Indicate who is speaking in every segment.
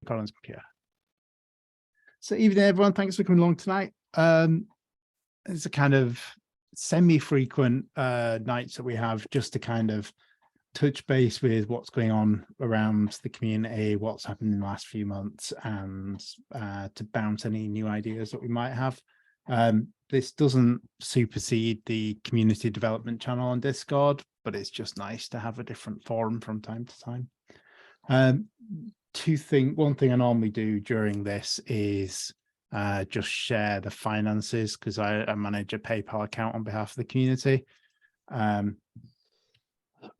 Speaker 1: Colin's computer. So evening, everyone. Thanks for coming along tonight. It's a kind of semi-frequent nights that we have just to kind of touch base with what's going on around the community, what's happened in the last few months, and to bounce any new ideas that we might have. This doesn't supersede the community development channel on Discord, but it's just nice to have a different forum from time to time. One thing I normally do during this is just share the finances, because I manage a PayPal account on behalf of the community.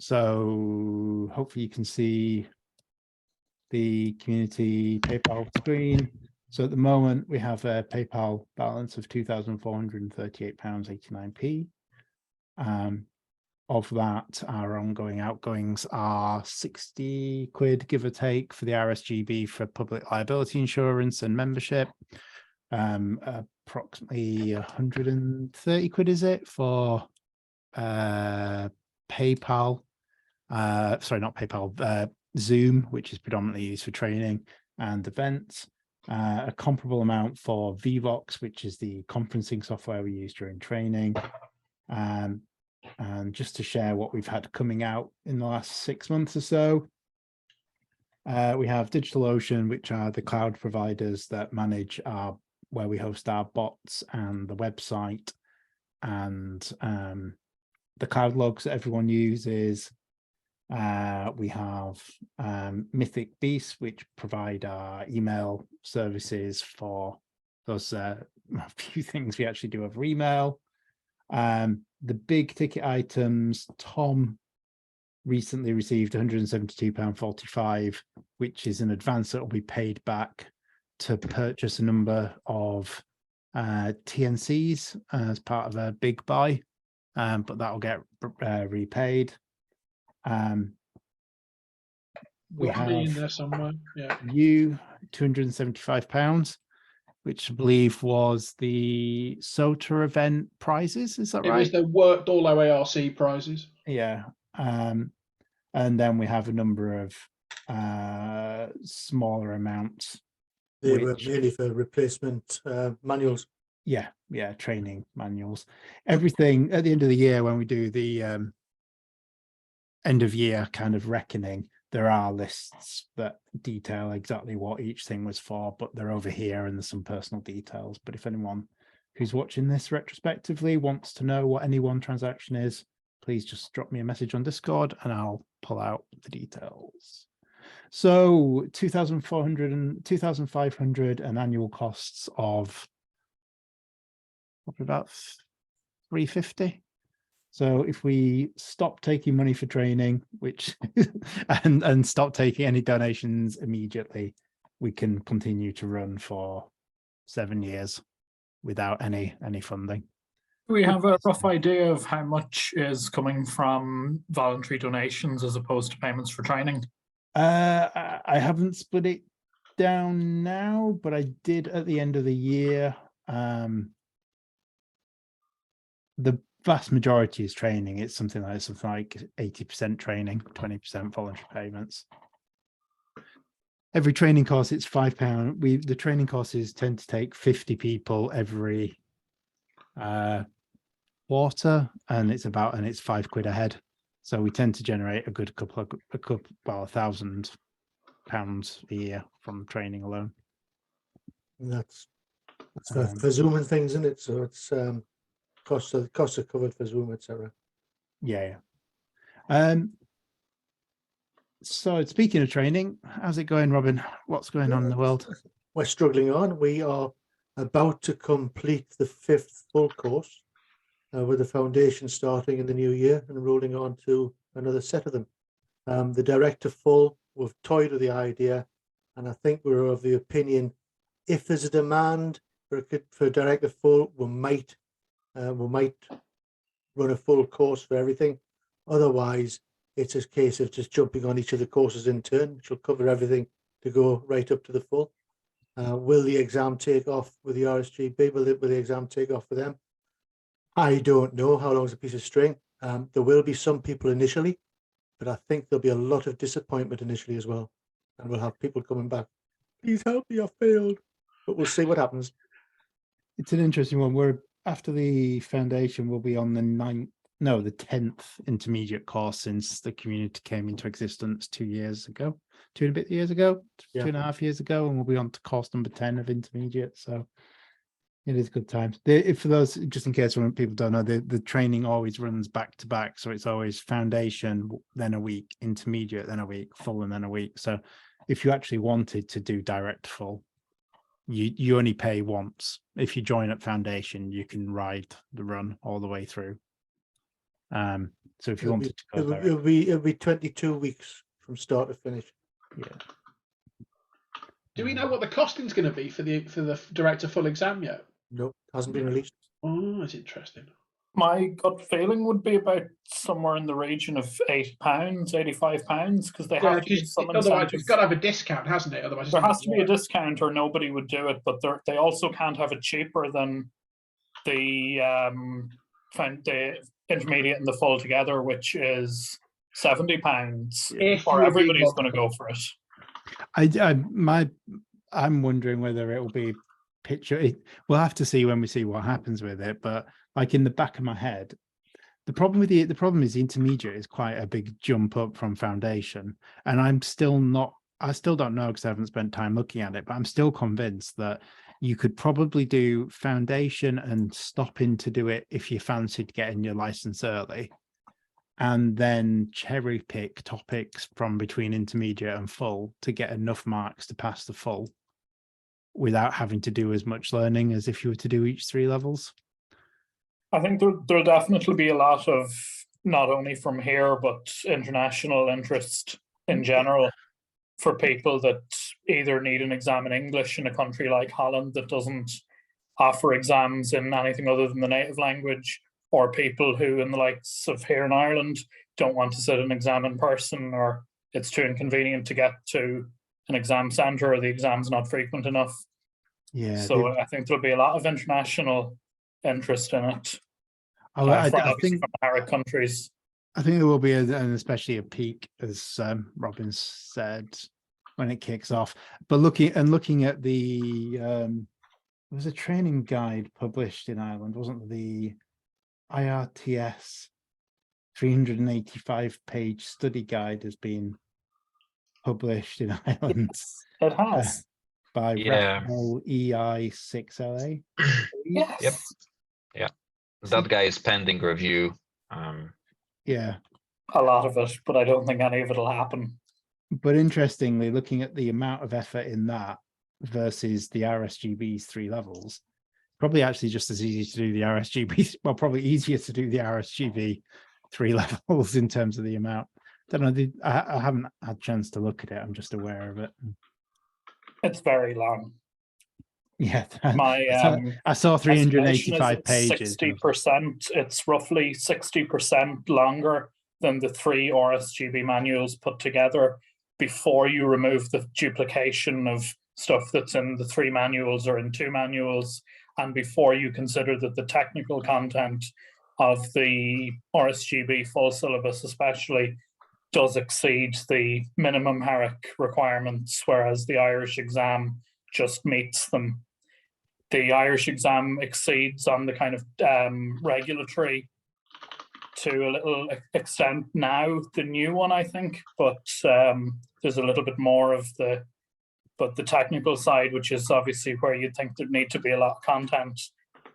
Speaker 1: So hopefully you can see the community PayPal screen. So at the moment we have a PayPal balance of £2,438.89. Of that, our ongoing outgoings are 60 quid, give or take, for the RSGB for public liability insurance and membership. Approximately 130 quid, is it, for PayPal, sorry, not PayPal, Zoom, which is predominantly used for training and events. A comparable amount for Vvox, which is the conferencing software we use during training. And just to share what we've had coming out in the last 6 months or so, we have DigitalOcean, which are the cloud providers that manage where we host our bots and the website, and the cloud logs that everyone uses. We have Mythic Beasts, which provide our email services for those a few things we actually do over email. The big ticket items, Tom recently received £172.45, which is an advance that will be paid back to purchase a number of TNCs as part of a big buy, but that will get repaid. We have in there somewhere. Yeah. You £275, which I believe was the SOTA event prizes. Is that right? It was
Speaker 2: the worked all OARC prizes.
Speaker 1: Yeah. And then we have a number of smaller amounts.
Speaker 3: They were mainly for replacement manuals.
Speaker 1: Yeah, training manuals. Everything at the end of the year, when we do the end of year kind of reckoning, there are lists that detail exactly what each thing was for, but they're over here and there's some personal details. But if anyone who's watching this retrospectively wants to know what any one transaction is, please just drop me a message on Discord and I'll pull out the details. So 2,400 and 2,500 and annual costs of probably about 350. So if we stop taking money for training, which and stop taking any donations immediately, we can continue to run for 7 years without any funding.
Speaker 4: We have a rough idea of how much is coming from voluntary donations as opposed to payments for training.
Speaker 1: I haven't split it down now, but I did at the end of the year. The vast majority is training. It's something like 80% training, 20% voluntary payments. Every training course, it's £5. The training courses tend to take 50 people every quarter, and it's £5 a head. So we tend to generate a good £1,000 a year from training alone.
Speaker 3: And that's for Zoom and things, isn't it? So it's costs are covered for Zoom, etc.
Speaker 1: Yeah. So speaking of training, how's it going, Robin? What's going on in the world?
Speaker 3: We're struggling on. We are about to complete the 5th full course, with the foundation starting in the new year and rolling on to another set of them. The director full, we've toyed with the idea, and I think we're of the opinion, if there's a demand for director full, we might run a full course for everything. Otherwise, it's a case of just jumping on each of the courses in turn, which will cover everything to go right up to the full. Will the exam take off with the RSGB? Will the exam take off for them? I don't know. How long is a piece of string? There will be some people initially, but I think there'll be a lot of disappointment initially as well. And we'll have people coming back Please help me, I failed. But we'll see what happens.
Speaker 1: It's an interesting one. We're after the foundation, we'll be on the 10th intermediate course since the community came into existence 2 years ago, 2.5 years ago,
Speaker 3: Yeah.
Speaker 1: 2.5 years ago, and we'll be on to course number 10 of intermediate. So it is good times. If for those, just in case when people don't know, the training always runs back to back. So it's always foundation, then a week, intermediate, then a week, full, and then a week. So if you actually wanted to do direct full, you only pay once. If you join at foundation, you can ride the run all the way through. So if you wanted to go direct,
Speaker 3: it'll be 22 weeks from start to finish.
Speaker 1: yeah.
Speaker 2: Do we know what the costing's going to be for the director full exam yet?
Speaker 3: Nope, hasn't been released.
Speaker 2: Oh, that's interesting.
Speaker 4: My gut feeling would be about somewhere in the region of £80, £85, because they have to give some
Speaker 2: Otherwise,
Speaker 4: incentive.
Speaker 2: it's got to have a discount, hasn't it? Otherwise,
Speaker 4: There has to be a discount, or nobody would do it. But they also can't have it cheaper than the intermediate and the full together, which is £70. Or everybody's going to go for it.
Speaker 1: I'm wondering whether it will be we'll have to see when we see what happens with it, but like in the back of my head, the problem is the intermediate is quite a big jump up from foundation, and I still don't know because I haven't spent time looking at it, but I'm still convinced that you could probably do foundation and stop in to do it if you fancied getting your license early, and then cherry pick topics from between intermediate and full to get enough marks to pass the full without having to do as much learning as if you were to do each 3 levels.
Speaker 4: I think there'll definitely be a lot of, not only from here, but international interest in general for people that either need an exam in English in a country like Holland that doesn't offer exams in anything other than the native language, or people who in the likes of here in Ireland don't want to sit an exam in person, or it's too inconvenient to get to an exam centre, or the exam's not frequent enough.
Speaker 1: Yeah.
Speaker 4: So I think there'll be a lot of international interest in it.
Speaker 1: I think
Speaker 4: from Arab countries.
Speaker 1: I think there will be and especially a peak, as Robin said, when it kicks off. But looking at the there was a training guide published in Ireland, wasn't there? The IRTS 385-page study guide has been published in Ireland.
Speaker 4: It has.
Speaker 1: By Rathmole EI6LA.
Speaker 4: Yes.
Speaker 5: Yep. Yeah. That guy is pending review.
Speaker 1: Yeah.
Speaker 4: A lot of it, but I don't think any of it will happen.
Speaker 1: But interestingly, looking at the amount of effort in that versus the RSGB's 3 levels, probably actually just as easy to do the RSGB, well, probably easier to do the RSGB 3 levels in terms of the amount. Don't know, I haven't had a chance to look at it. I'm just aware of it.
Speaker 4: It's very long.
Speaker 1: Yeah,
Speaker 4: I
Speaker 1: saw 385 pages.
Speaker 4: 60%. It's roughly 60% longer than the 3 RSGB manuals put together before you remove the duplication of stuff that's in the 3 manuals or in 2 manuals, and before you consider that the technical content of the RSGB full syllabus especially does exceed the minimum HARC requirements, whereas the Irish exam just meets them. The Irish exam exceeds on the kind of regulatory to a little extent now, the new one, I think, but there's a little bit more of the technical side, which is obviously where you'd think there'd need to be a lot of content.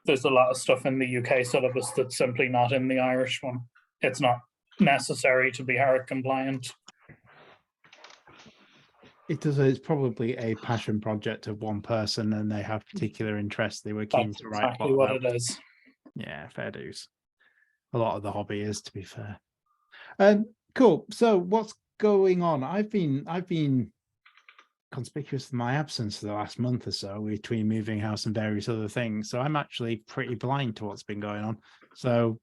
Speaker 4: There's a lot of stuff in the UK syllabus that's simply not in the Irish one. It's not necessary to be HARC compliant.
Speaker 1: It's probably a passion project of one person, and they have particular interests. They were keen
Speaker 4: That's
Speaker 1: to write
Speaker 4: exactly what it is.
Speaker 1: Yeah, fair dues. A lot of the hobby is, to be fair. Cool. So what's going on? I've been conspicuous in my absence for the last month or so between moving house and various other things. So I'm actually pretty blind to what's been going on. So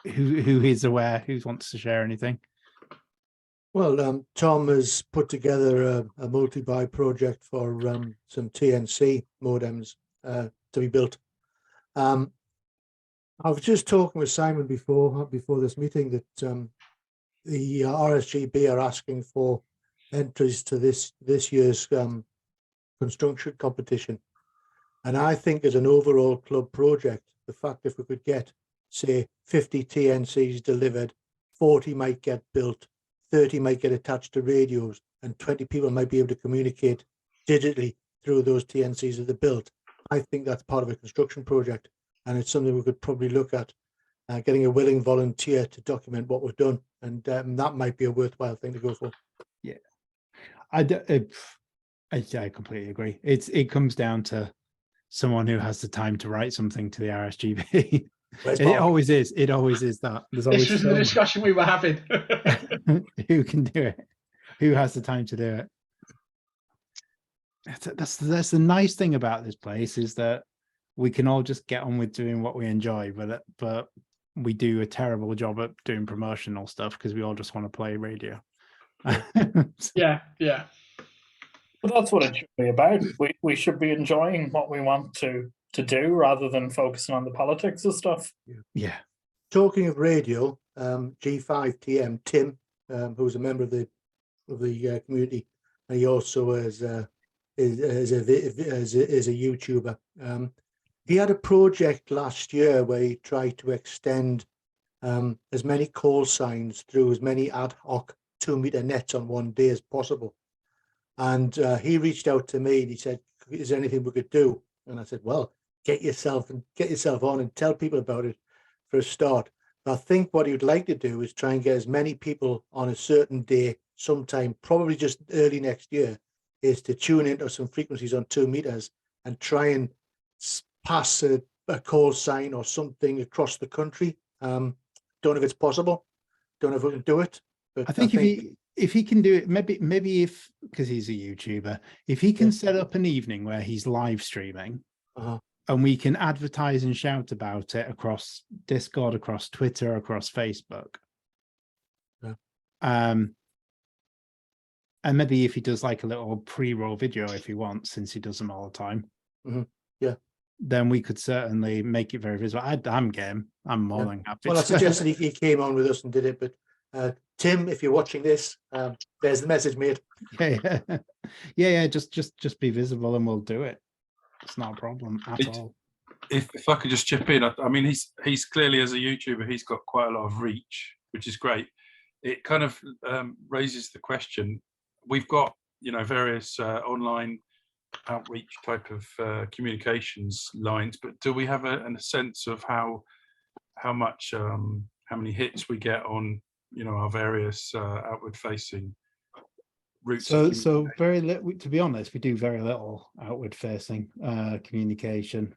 Speaker 1: who is aware? Who wants to share anything?
Speaker 3: Well, Tom has put together a multi-buy project for some TNC modems to be built. I was just talking with Simon before this meeting that the RSGB are asking for entries to this year's construction competition. And I think as an overall club project, the fact if we could get, say, 50 TNCs delivered, 40 might get built, 30 might get attached to radios, and 20 people might be able to communicate digitally through those TNCs that are built. I think that's part of a construction project, and it's something we could probably look at, getting a willing volunteer to document what we've done, and that might be a worthwhile thing to go for.
Speaker 1: Yeah, I completely agree. It comes down to someone who has the time to write something to the RSGB.
Speaker 3: Where's
Speaker 1: It
Speaker 3: Mark?
Speaker 1: always is. It always is that. There's always
Speaker 2: This was the
Speaker 1: someone
Speaker 2: discussion we were having.
Speaker 1: who can do it, who has the time to do it. That's the nice thing about this place, is that we can all just get on with doing what we enjoy, but we do a terrible job at doing promotional stuff because we all just want to play radio.
Speaker 2: Yeah, yeah.
Speaker 4: But that's what it should be about. We should be enjoying what we want to do rather than focusing on the politics of stuff.
Speaker 1: Yeah.
Speaker 3: Talking of radio, G5TM Tim, who's a member of the community, and he also is a YouTuber. He had a project last year where he tried to extend as many call signs through as many ad hoc 2-meter nets on one day as possible. And he reached out to me and he said, "Is there anything we could do?" And I said, "Well, get yourself on and tell people about it for a start." I think what he would like to do is try and get as many people on a certain day, sometime, probably just early next year, is to tune into some frequencies on 2 meters and try and pass a call sign or something across the country. Don't know if it's possible. Don't know if we can do it. But
Speaker 1: I think if he can do it, maybe if, because he's a YouTuber, if he can set up an evening where he's live streaming, and we can advertise and shout about it across Discord, across Twitter, across Facebook.
Speaker 3: Yeah.
Speaker 1: And maybe if he does like a little pre-roll video, if he wants, since he does them all the time.
Speaker 3: Yeah.
Speaker 1: Then we could certainly make it very visible. I'm game. I'm more than happy.
Speaker 3: Well, I suggested he came on with us and did it, but Tim, if you're watching this, there's the message, mate.
Speaker 1: Yeah. Just be visible and we'll do it. It's not a problem at all.
Speaker 6: If I could just chip in, I mean, he's clearly, as a YouTuber, he's got quite a lot of reach, which is great. It kind of raises the question. We've got, various online outreach type of communications lines, but do we have a sense of how many hits we get on, our various outward facing routes?
Speaker 1: So very little, to be honest, we do very little outward facing communication.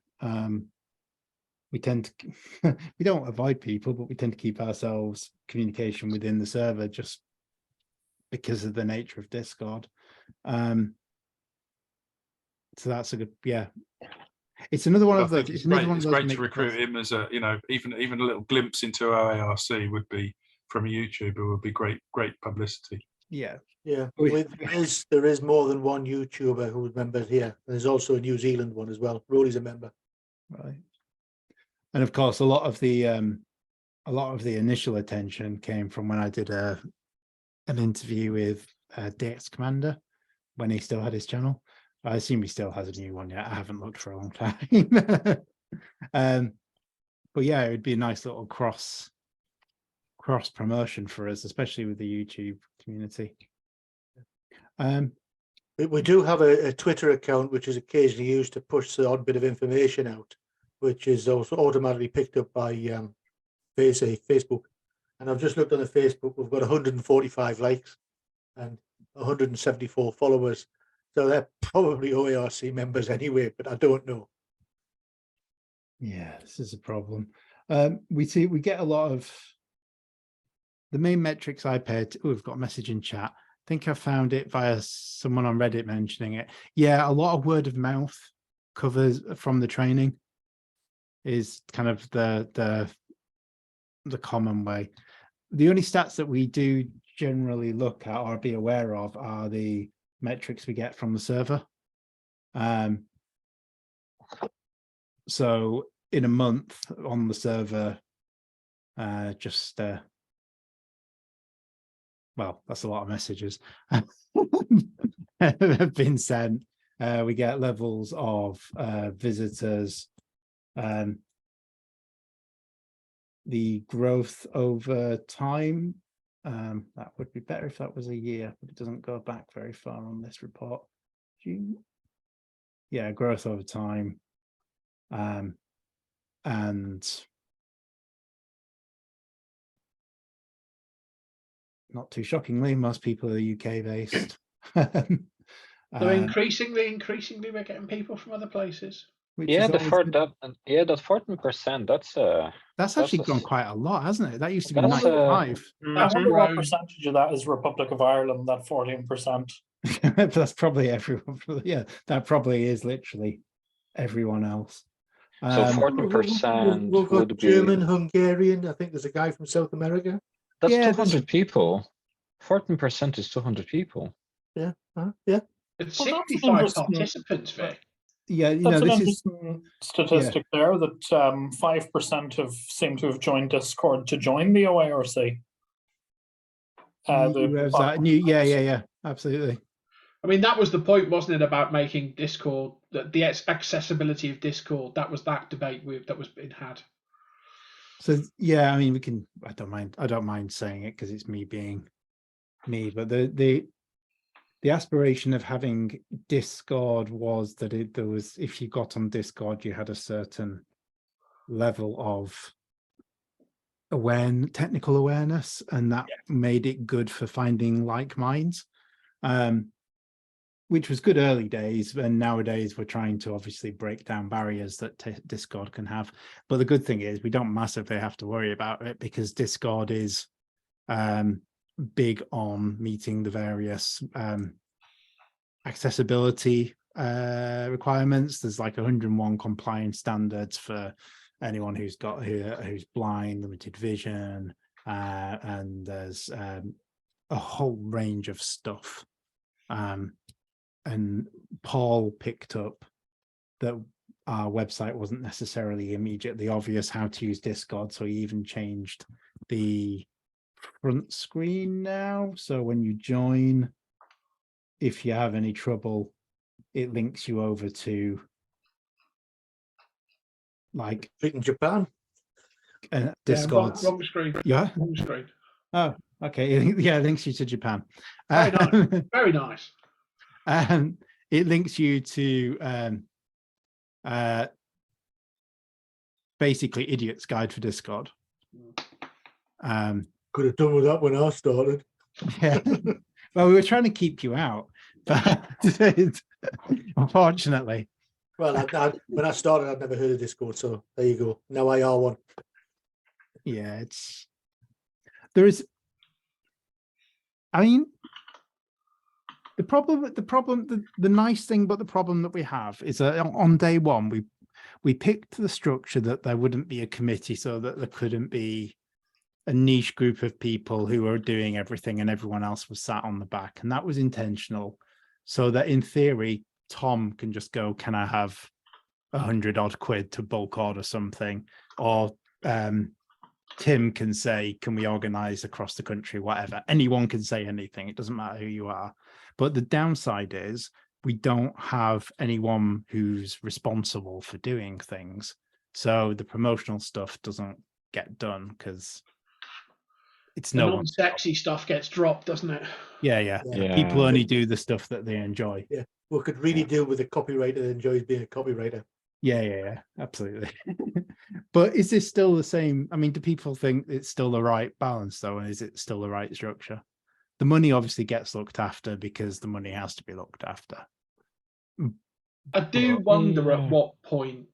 Speaker 1: We tend to, we don't avoid people, but we tend to keep ourselves communication within the server just because of the nature of Discord. So that's a good, it's another one of those.
Speaker 6: It's great to recruit him as a, even a little glimpse into OARC would be, from a YouTuber, would be great publicity.
Speaker 3: Yeah. There is more than one YouTuber who's members here. There's also a New Zealand one as well. Rory's a member.
Speaker 1: Right. And of course, a lot of the initial attention came from when I did an interview with DX Commander when he still had his channel. I assume he still has a new one yet. I haven't looked for a long time. But yeah, it would be a nice little cross promotion for us, especially with the YouTube community.
Speaker 3: We do have a Twitter account which is occasionally used to push the odd bit of information out, which is also automatically picked up by Facebook. And I've just looked on the Facebook, we've got 145 likes and 174 followers. So they're probably OARC members anyway, but I don't know.
Speaker 1: Yeah, this is a problem. We get a lot of the main metrics I paid. Oh, we've got a message in chat. I think I found it via someone on Reddit mentioning it. Yeah, a lot of word of mouth covers from the training is kind of the common way. The only stats that we do generally look at or be aware of are the metrics we get from the server. So in a month on the server, well, that's a lot of messages have been sent. We get levels of visitors. The growth over time, that would be better if that was a year, but it doesn't go back very far on this report. Yeah, growth over time. And not too shockingly, most people are UK based.
Speaker 2: So increasingly, we're getting people from other places.
Speaker 1: Which
Speaker 5: Yeah,
Speaker 1: is always good.
Speaker 5: that 14%.
Speaker 1: That's actually
Speaker 5: that's a
Speaker 1: gone
Speaker 5: s-
Speaker 1: quite a lot, hasn't it? That used to be
Speaker 5: that's
Speaker 1: 95.
Speaker 4: I
Speaker 2: That's
Speaker 4: wonder what
Speaker 2: grown.
Speaker 4: percentage of that is Republic of Ireland, that 14%.
Speaker 1: But that's probably everyone. Yeah, that probably is literally everyone else.
Speaker 5: So
Speaker 1: Um,
Speaker 5: 14%
Speaker 3: We've got
Speaker 5: would be
Speaker 3: German, Hungarian. I think there's a guy from South America.
Speaker 5: that's
Speaker 1: Yeah,
Speaker 5: 200 people. 14% is 200 people.
Speaker 3: Yeah.
Speaker 2: It's
Speaker 4: Well, that's an
Speaker 2: 65
Speaker 4: interesting-
Speaker 2: participants, Vic.
Speaker 1: yeah, you
Speaker 4: That's
Speaker 1: know,
Speaker 4: an
Speaker 1: this is
Speaker 4: interesting statistic there, that 5% have seem to have joined Discord to join the OARC.
Speaker 1: yeah, absolutely.
Speaker 2: I mean, that was the point, wasn't it, about making Discord, the accessibility of Discord? That was that debate that was being had.
Speaker 1: So yeah, I mean, we can. I don't mind saying it because it's me being me. But the aspiration of having Discord was that there was, if you got on Discord, you had a certain level of technical awareness, and that made it good for finding like minds. Which was good early days, and nowadays we're trying to obviously break down barriers that Discord can have. But the good thing is we don't massively have to worry about it, because Discord is big on meeting the various accessibility requirements. There's like 101 compliance standards for anyone who's blind, limited vision, and there's a whole range of stuff. And Paul picked up that our website wasn't necessarily immediately obvious how to use Discord, so he even changed the front screen now. So when you join, if you have any trouble, it links you over to like
Speaker 3: In Japan.
Speaker 1: Discord.
Speaker 2: Yeah, wrong screen.
Speaker 1: Yeah.
Speaker 2: Wrong screen.
Speaker 1: Oh, okay. Yeah, it links you to Japan.
Speaker 2: Very nice. Very nice.
Speaker 1: It links you to basically Idiot's Guide for Discord.
Speaker 3: Could have done with that when I started.
Speaker 1: Yeah. Well, we were trying to keep you out, but unfortunately.
Speaker 3: Well, when I started, I'd never heard of Discord, so there you go. Now I are one.
Speaker 1: Yeah, the nice thing, but the problem that we have is that on day one, we picked the structure that there wouldn't be a committee, so that there couldn't be a niche group of people who were doing everything and everyone else was sat on the back. And that was intentional, so that in theory, Tom can just go, can I have 100 odd quid to bulk order something? Or Tim can say, can we organize across the country, whatever. Anyone can say anything. It doesn't matter who you are. But the downside is we don't have anyone who's responsible for doing things. So the promotional stuff doesn't get done because it's
Speaker 2: The
Speaker 1: no
Speaker 2: non-sexy stuff gets dropped, doesn't it?
Speaker 1: Yeah.
Speaker 5: Yeah.
Speaker 1: People only do the stuff that they enjoy.
Speaker 3: Yeah. We could really deal with a copywriter that enjoys being a copywriter.
Speaker 1: Yeah, absolutely. But is this still the same? I mean, do people think it's still the right balance though? And is it still the right structure? The money obviously gets looked after because the money has to be looked after.
Speaker 2: I do wonder at what point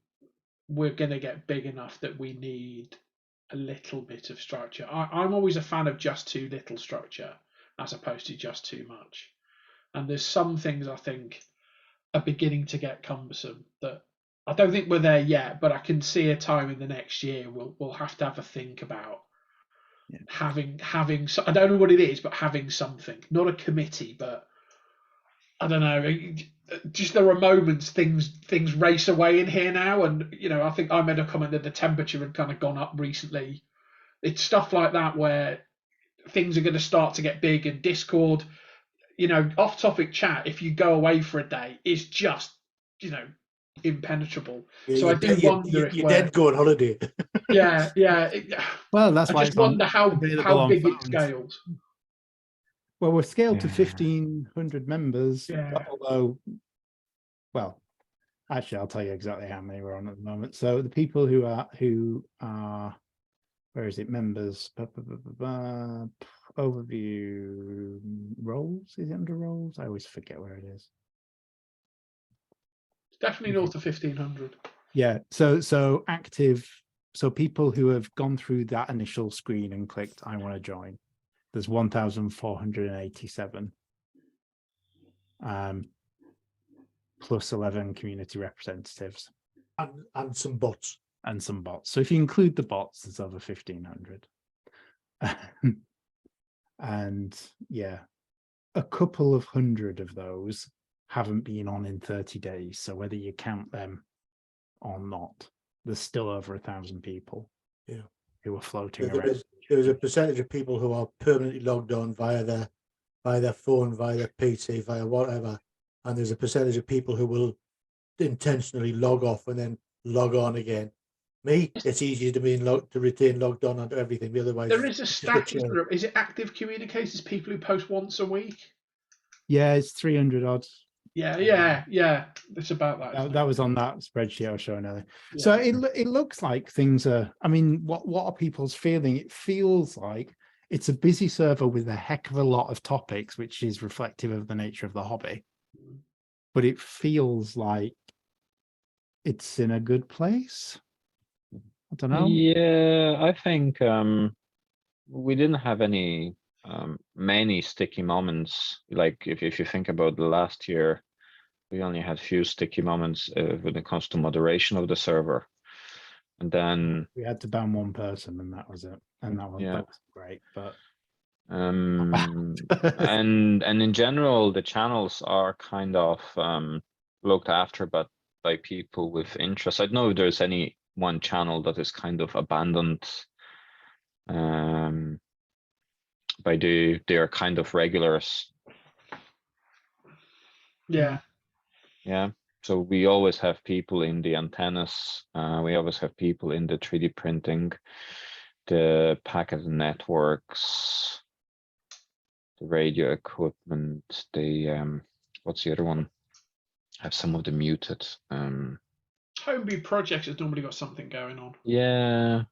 Speaker 2: we're going to get big enough that we need a little bit of structure. I'm always a fan of just too little structure as opposed to just too much. And there's some things I think are beginning to get cumbersome that I don't think we're there yet, but I can see a time in the next year we'll have to have a think about having I don't know what it is, but having something, not a committee, but I don't know. Just there are moments things race away in here now, and I think I made a comment that the temperature had kind of gone up recently. It's stuff like that where things are going to start to get big, and Discord. off-topic chat, if you go away for a day, is just, impenetrable.
Speaker 3: Yeah,
Speaker 2: So I do wonder if
Speaker 3: you then go on holiday.
Speaker 2: yeah.
Speaker 1: Well, that's
Speaker 2: I
Speaker 1: why
Speaker 2: just
Speaker 1: it's on,
Speaker 2: wonder
Speaker 1: available
Speaker 2: how
Speaker 1: on
Speaker 2: big it
Speaker 1: phones.
Speaker 2: scales.
Speaker 1: Well, we're scaled to
Speaker 5: Yeah.
Speaker 1: 1,500 members,
Speaker 2: Yeah.
Speaker 1: although, well, actually, I'll tell you exactly how many we're on at the moment. So the people who are, where is it? Members, overview, roles. Is it under roles? I always forget where it is.
Speaker 2: It's definitely north of 1,500.
Speaker 1: Yeah. So active. So people who have gone through that initial screen and clicked, I want to join. There's 1,487. Plus 11 community representatives.
Speaker 3: And some bots.
Speaker 1: And some bots. So if you include the bots, there's over 1,500. And yeah, a couple of hundred of those haven't been on in 30 days. So whether you count them or not, there's still over 1,000 people who are floating around.
Speaker 3: There's a percentage of people who are permanently logged on via their phone, via their PC, via whatever. And there's a percentage of people who will intentionally log off and then log on again. Me, it's easier to retain logged on onto everything. Otherwise,
Speaker 2: There is a stat. Is it active communicators, people who post once a week?
Speaker 1: Yeah, it's 300 odd.
Speaker 2: Yeah. It's about that.
Speaker 1: That was on that spreadsheet I was showing earlier.
Speaker 2: Yeah.
Speaker 1: So it looks like things are, I mean, what are people's feeling? It feels like it's a busy server with a heck of a lot of topics, which is reflective of the nature of the hobby. But it feels like it's in a good place. I don't know.
Speaker 5: Yeah, I think we didn't have any many sticky moments. Like if you think about the last year, we only had few sticky moments when it comes to moderation of the server. And then
Speaker 1: we had to ban one person and that was it. And that was great, but
Speaker 5: and in general, the channels are kind of looked after by people with interest. I don't know if there's any one channel that is kind of abandoned by their kind of regulars.
Speaker 2: Yeah.
Speaker 5: So we always have people in the antennas. We always have people in the 3D printing, the packet networks, the radio equipment, the what's the other one? I have some of them muted.
Speaker 2: Homebrew projects has normally got something going on.
Speaker 5: Yeah,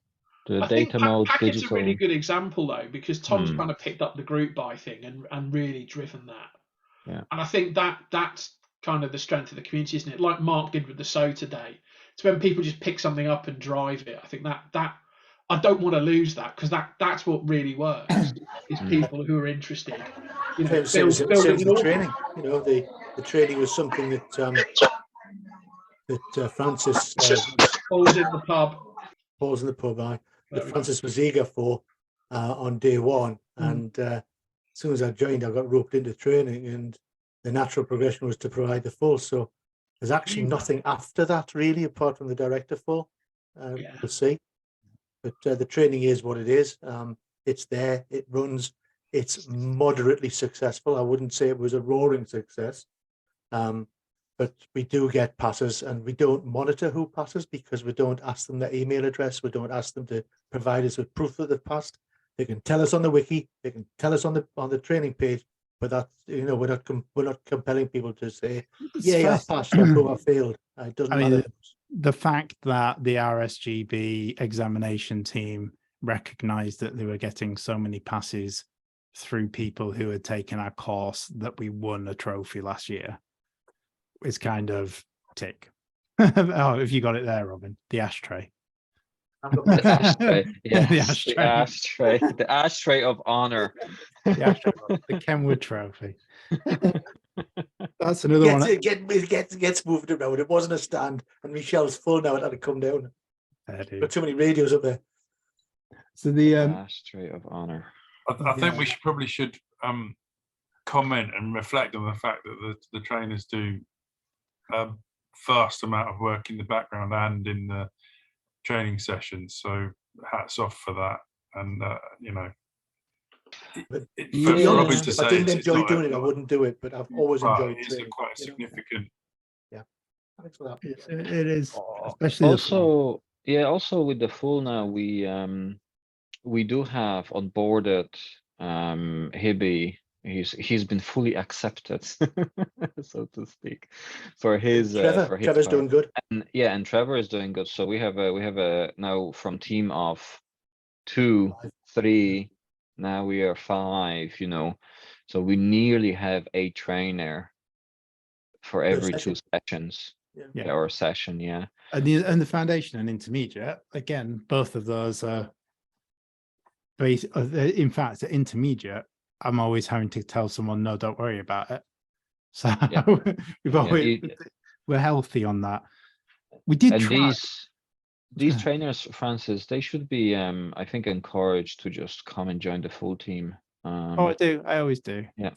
Speaker 5: the
Speaker 2: I
Speaker 5: data
Speaker 2: think
Speaker 5: mode
Speaker 2: Packet's
Speaker 5: digital.
Speaker 2: a really good example though, because Tom's kind of picked up the group buy thing and really driven that.
Speaker 5: Yeah.
Speaker 2: And I think that's kind of the strength of the community, isn't it? Like Mark did with the SO today. It's when people just pick something up and drive it. I think that I don't want to lose that, because that's what really works. Is people who are interested.
Speaker 3: Same as the training. The training was something that Francis
Speaker 2: Paul's in the pub.
Speaker 3: That Francis was eager for on day one, and as soon as I joined, I got roped into training, and the natural progression was to provide the full. So there's actually nothing after that really, apart from the director full. We'll see, but the training is what it is. It's there, it runs, it's moderately successful. I wouldn't say it was a roaring success, but we do get passes, and we don't monitor who passes because we don't ask them their email address. We don't ask them to provide us with proof that they've passed. They can tell us on the wiki, they can tell us on the training page, but that's, we're not compelling people to say, I passed or I failed. It doesn't matter.
Speaker 1: The fact that the RSGB examination team recognized that they were getting so many passes through people who had taken our course that we won a trophy last year is kind of tick. Oh, if you got it there, Robin, the ashtray.
Speaker 5: The ashtray, yes,
Speaker 1: the
Speaker 5: the ashtray of honor.
Speaker 1: The Kenwood trophy. That's another one.
Speaker 3: It gets moved around. It wasn't a stand, and Michelle's full now. It had to come down. Got too many radios up there.
Speaker 1: So the
Speaker 5: ashtray of honor.
Speaker 6: I think we probably should comment and reflect on the fact that the trainers do a vast amount of work in the background and in the training sessions. So hats off for that. And
Speaker 3: But
Speaker 6: For
Speaker 5: Yeah.
Speaker 6: Robin to
Speaker 3: if
Speaker 6: say
Speaker 3: I didn't
Speaker 6: it's
Speaker 3: enjoy
Speaker 6: not
Speaker 3: doing it, I wouldn't do it. But I've always enjoyed
Speaker 6: it's
Speaker 3: training.
Speaker 6: quite a
Speaker 3: you know.
Speaker 6: significant.
Speaker 3: Thanks for that.
Speaker 1: It is, especially the full.
Speaker 5: Also, yeah, also with the full now, we do have onboarded Hibby. He's been fully accepted, so to speak, for his
Speaker 3: Trevor's
Speaker 5: part.
Speaker 3: doing good.
Speaker 5: And yeah, and Trevor is doing good. So we have a now from team of 2, 3. Now we are 5. You know, so we nearly have a trainer for every 2 sessions.
Speaker 3: Yeah.
Speaker 5: Or session. Yeah.
Speaker 1: And the foundation and intermediate, again, both of those are in fact, the intermediate, I'm always having to tell someone, no, don't worry about it. So
Speaker 5: Yeah.
Speaker 1: we're healthy on that. We did
Speaker 5: And
Speaker 1: try.
Speaker 5: these trainers, Francis, they should be I think encouraged to just come and join the full team.
Speaker 1: Oh, I do. I always do.
Speaker 5: Yeah.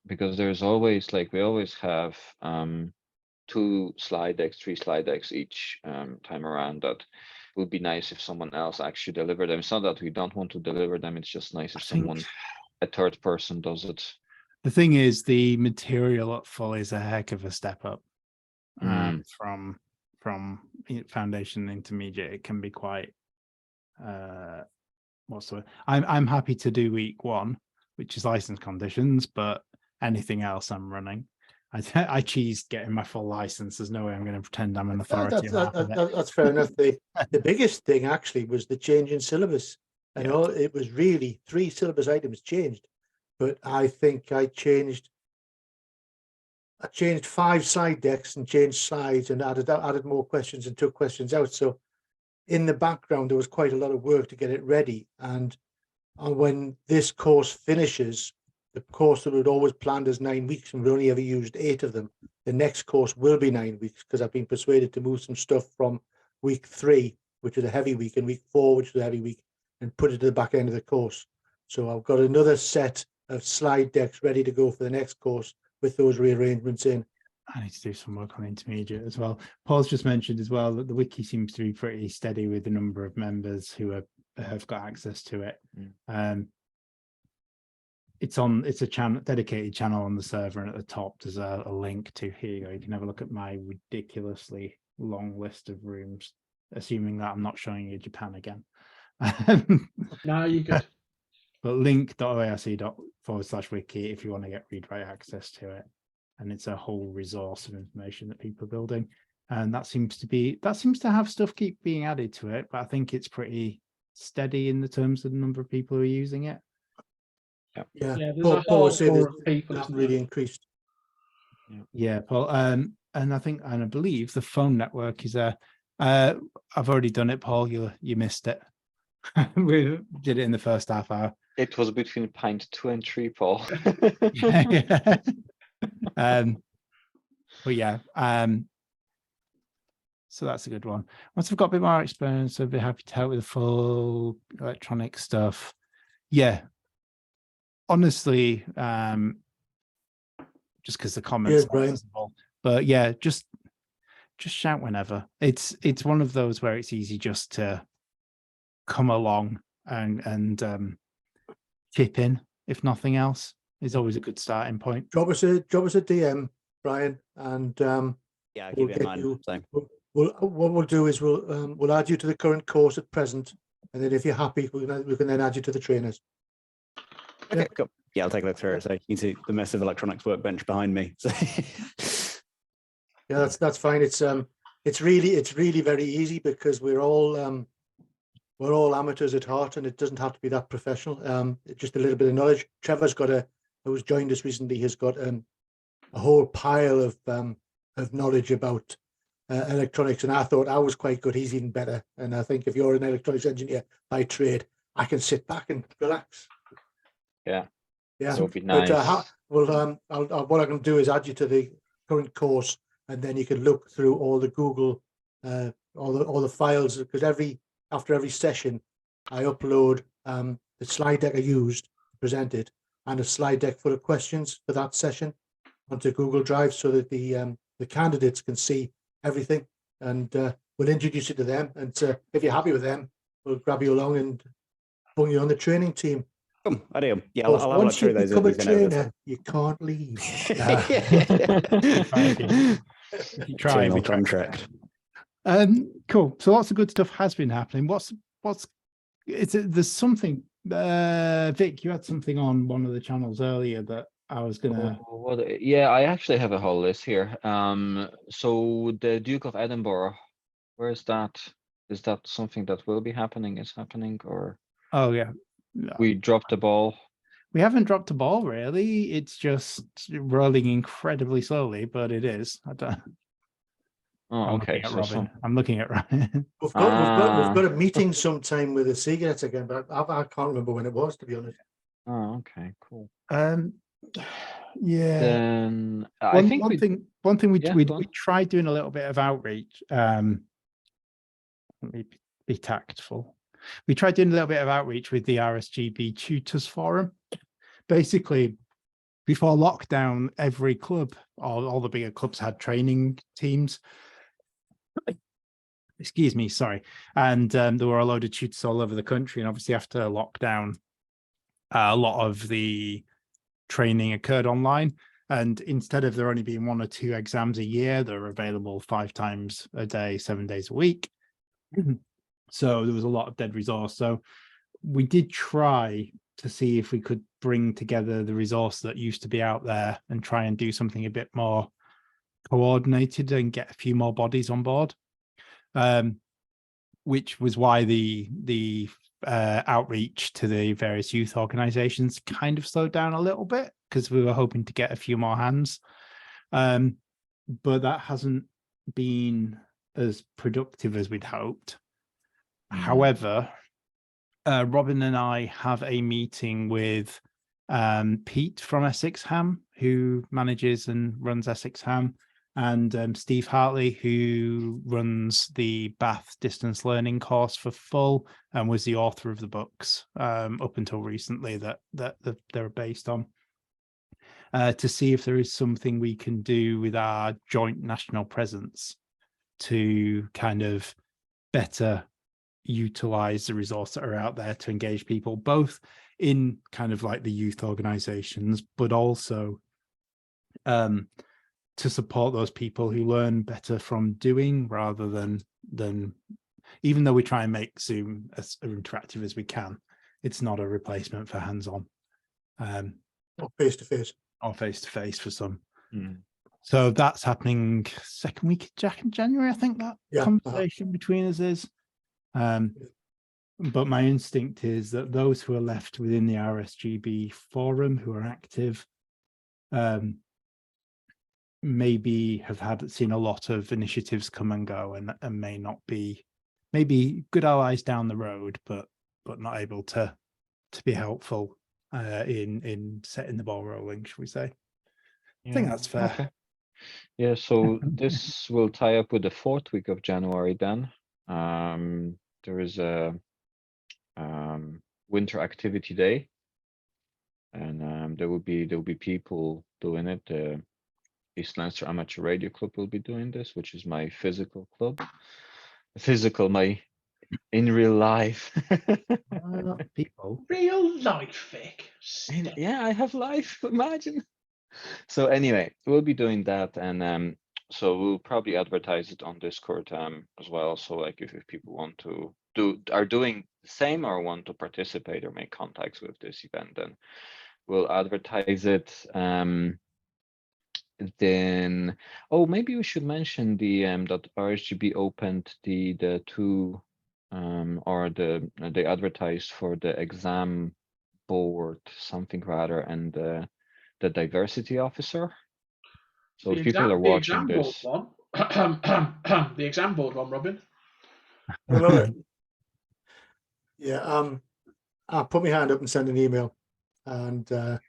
Speaker 5: Because there's always, like, we always have 2 slide decks, 3 slide decks each time around. That would be nice if someone else actually delivered them. It's not that we don't want to deliver them, it's just nice if a third person does it.
Speaker 1: The thing is, the material at full is a heck of a step up from foundation intermediate. It can be quite what's the word? I'm happy to do week 1, which is license conditions, but anything else I'm running. I cheesed getting my full license. There's no way I'm going to pretend I'm an authority.
Speaker 3: That's fair enough. The biggest thing actually was the change in syllabus. And it was really 3 syllabus items changed, but I think I changed 5 slide decks and changed slides and added more questions and took questions out. So in the background, there was quite a lot of work to get it ready. And when this course finishes, the course that we'd always planned as 9 weeks, and we only ever used 8 of them, the next course will be 9 weeks, because I've been persuaded to move some stuff from week 3, which is a heavy week, and week 4, which is a heavy week, and put it to the back end of the course. So I've got another set of slide decks ready to go for the next course with those rearrangements in.
Speaker 1: I need to do some work on intermediate as well. Paul's just mentioned as well that the wiki seems to be pretty steady with the number of members who have got access to it. It's a channel, dedicated channel on the server, and at the top there's a link to, here you go, you can have a look at my ridiculously long list of rooms, assuming that I'm not showing you Japan again.
Speaker 2: No, you're good.
Speaker 1: But link.oarc./wiki if you want to get read-write access to it. And it's a whole resource of information that people are building. And that seems to have stuff keep being added to it, but I think it's pretty steady in the terms of the number of people who are using it.
Speaker 3: Yeah,
Speaker 2: there's
Speaker 3: Paul said
Speaker 2: of people
Speaker 3: that really increased.
Speaker 1: Yeah, Paul. And I believe the phone network is I've already done it, Paul. You missed it. We did it in the first half hour.
Speaker 5: It was between pint 2 and 3, Paul.
Speaker 1: Yeah. But yeah, so that's a good one. Once I've got a bit more experience, I'd be happy to help with the full electronic stuff. Yeah, honestly, just because the comments are visible. But yeah, just shout whenever. It's one of those where it's easy just to come along and chip in, if nothing else. Is always a good starting point.
Speaker 3: Drop us a DM, Brian, and
Speaker 7: I'll keep it in mind.
Speaker 3: What we'll do is we'll add you to the current course at present, and then if you're happy, we can then add you to the trainers.
Speaker 7: Okay, cool. Yeah, I'll take a look through it. So you can see the massive electronics workbench behind me. So
Speaker 3: yeah, that's fine. It's really very easy because we're all amateurs at heart, and it doesn't have to be that professional. Just a little bit of knowledge. Trevor's who's joined us recently, has got a whole pile of knowledge about electronics, and I thought I was quite good. He's even better, and I think if you're an electronics engineer by trade, I can sit back and relax.
Speaker 5: Yeah,
Speaker 3: that
Speaker 5: would be nice.
Speaker 3: What I can do is add you to the current course, and then you can look through all the Google, all the files, because after every session, I upload the slide deck I used to present it and a slide deck full of questions for that session onto Google Drive, so that the candidates can see everything, and we'll introduce it to them. And if you're happy with them, we'll grab you along and bring you on the training team.
Speaker 7: I do. Yeah,
Speaker 3: Of course,
Speaker 7: I'll have a look
Speaker 3: once you
Speaker 7: through those.
Speaker 3: become a
Speaker 7: as these get over.
Speaker 3: trainer, you can't leave.
Speaker 1: If you try,
Speaker 7: Eternal
Speaker 1: we try.
Speaker 7: contract.
Speaker 1: Cool. So lots of good stuff has been happening. There's something, Vic, you had something on one of the channels earlier that I was gonna.
Speaker 5: Yeah, I actually have a whole list here. So the Duke of Edinburgh, where is that? Is that something that will be happening? Is happening, or
Speaker 1: Oh yeah. No.
Speaker 5: we dropped the ball?
Speaker 1: We haven't dropped a ball really. It's just rolling incredibly slowly, but it is. I don't.
Speaker 5: Oh,
Speaker 1: I'm
Speaker 5: okay.
Speaker 1: looking at
Speaker 5: So
Speaker 1: Robin. I'm looking at Ryan.
Speaker 3: We've got a meeting sometime with the cigarettes again, but I can't remember when it was, to be honest.
Speaker 5: Oh, okay, cool.
Speaker 1: Yeah.
Speaker 5: Then I think
Speaker 1: one thing we
Speaker 5: Yeah,
Speaker 1: we
Speaker 5: go on.
Speaker 1: tried doing a little bit of outreach. Let me be tactful. We tried doing a little bit of outreach with the RSGB Tutors Forum. Basically, before lockdown, every club, all the bigger clubs had training teams. Excuse me, sorry. And there were a load of tutors all over the country. And obviously after lockdown, a lot of the training occurred online. And instead of there only being 1 or 2 exams a year, they're available 5 times a day, 7 days a week. So there was a lot of dead resource. So we did try to see if we could bring together the resource that used to be out there and try and do something a bit more coordinated and get a few more bodies on board. Which was why the outreach to the various youth organizations kind of slowed down a little bit, because we were hoping to get a few more hands. But that hasn't been as productive as we'd hoped. However, Robin and I have a meeting with Pete from Essex Ham, who manages and runs Essex Ham, and Steve Hartley, who runs the Bath distance learning course for Full and was the author of the books up until recently that they're based on, to see if there is something we can do with our joint national presence to kind of better utilize the resources that are out there to engage people, both in kind of like the youth organizations, but also to support those people who learn better from doing rather than even though we try and make Zoom as interactive as we can, it's not a replacement for hands-on
Speaker 3: Or face-to-face.
Speaker 1: or face-to-face for some. So that's happening second week of January, I think that conversation between us is. But my instinct is that those who are left within the RSGB forum who are active maybe have seen a lot of initiatives come and go and may not be, maybe good allies down the road, but not able to be helpful in setting the ball rolling, shall we say. I think that's fair.
Speaker 5: Okay. Yeah, so this will tie up with the 4th week of January then. There is a winter activity day, and there will be people doing it. East Leinster Amateur Radio Club will be doing this, which is my physical club. My in real life.
Speaker 1: People.
Speaker 2: Real life, Vic.
Speaker 5: Yeah, I have life. Imagine. So anyway, we'll be doing that, and so we'll probably advertise it on Discord as well. So like if people want to are doing the same or want to participate or make contacts with this event, then we'll advertise it. Then maybe we should mention the that RSGB opened the 2 or they advertised for the exam board something rather, and the diversity officer. So if people are watching this,
Speaker 2: the exam board one, Robin.
Speaker 3: Yeah, I put my hand up and sent an email, and got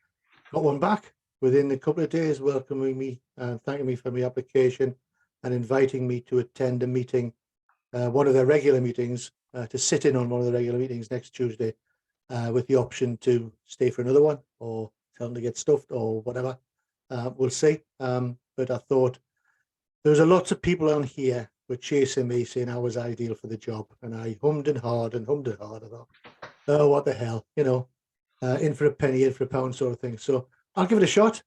Speaker 3: one back within a couple of days, welcoming me and thanking me for my application and inviting me to attend a meeting, one of their regular meetings, to sit in on one of the regular meetings next Tuesday, with the option to stay for another one or tell them to get stuffed or whatever. We'll see. But I thought there was a lot of people on here were chasing me saying I was ideal for the job, and I hummed and hawed. I thought, oh, what the hell, in for a penny, in for a pound sort of thing. So I'll give it a shot,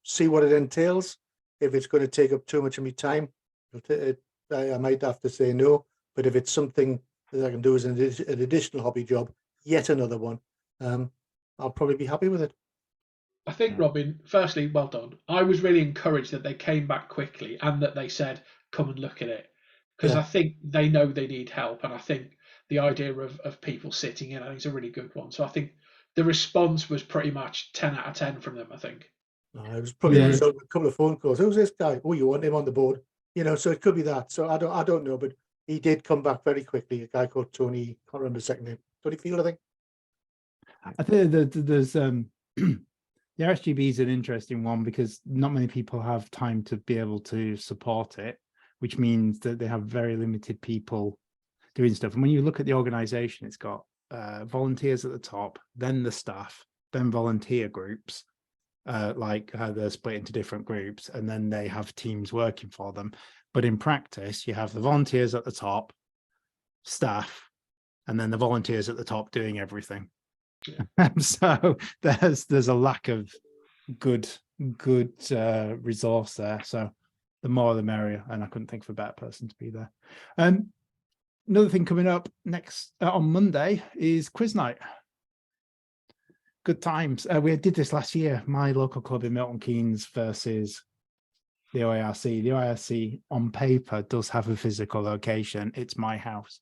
Speaker 3: see what it entails. If it's going to take up too much of my time, I might have to say no. But if it's something that I can do as an additional hobby job, yet another one, I'll probably be happy with it.
Speaker 2: I think, Robin, firstly, well done. I was really encouraged that they came back quickly and that they said, come and look at it. Because
Speaker 3: Yeah.
Speaker 2: I think they know they need help. And I think the idea of people sitting in, I think, is a really good one. So I think the response was pretty much 10 out of 10 from them, I think.
Speaker 3: I was probably
Speaker 1: Yeah.
Speaker 3: a result of a couple of phone calls. Who's this guy? Oh, you want him on the board? You know, so it could be that. So I don't know, but he did come back very quickly. A guy called Tony, can't remember his second name. Tony Field, I think.
Speaker 1: I think that there's the RSGB is an interesting one because not many people have time to be able to support it, which means that they have very limited people doing stuff. And when you look at the organization, it's got volunteers at the top, then the staff, then volunteer groups, like how they're split into different groups, and then they have teams working for them. But in practice, you have the volunteers at the top, staff, and then the volunteers at the top doing everything. So there's a lack of good resource there. So the more the merrier, and I couldn't think of a better person to be there. Another thing coming up next on Monday is quiz night. Good times. We did this last year. My local club in Milton Keynes versus the OARC. The OARC on paper does have a physical location. It's my house.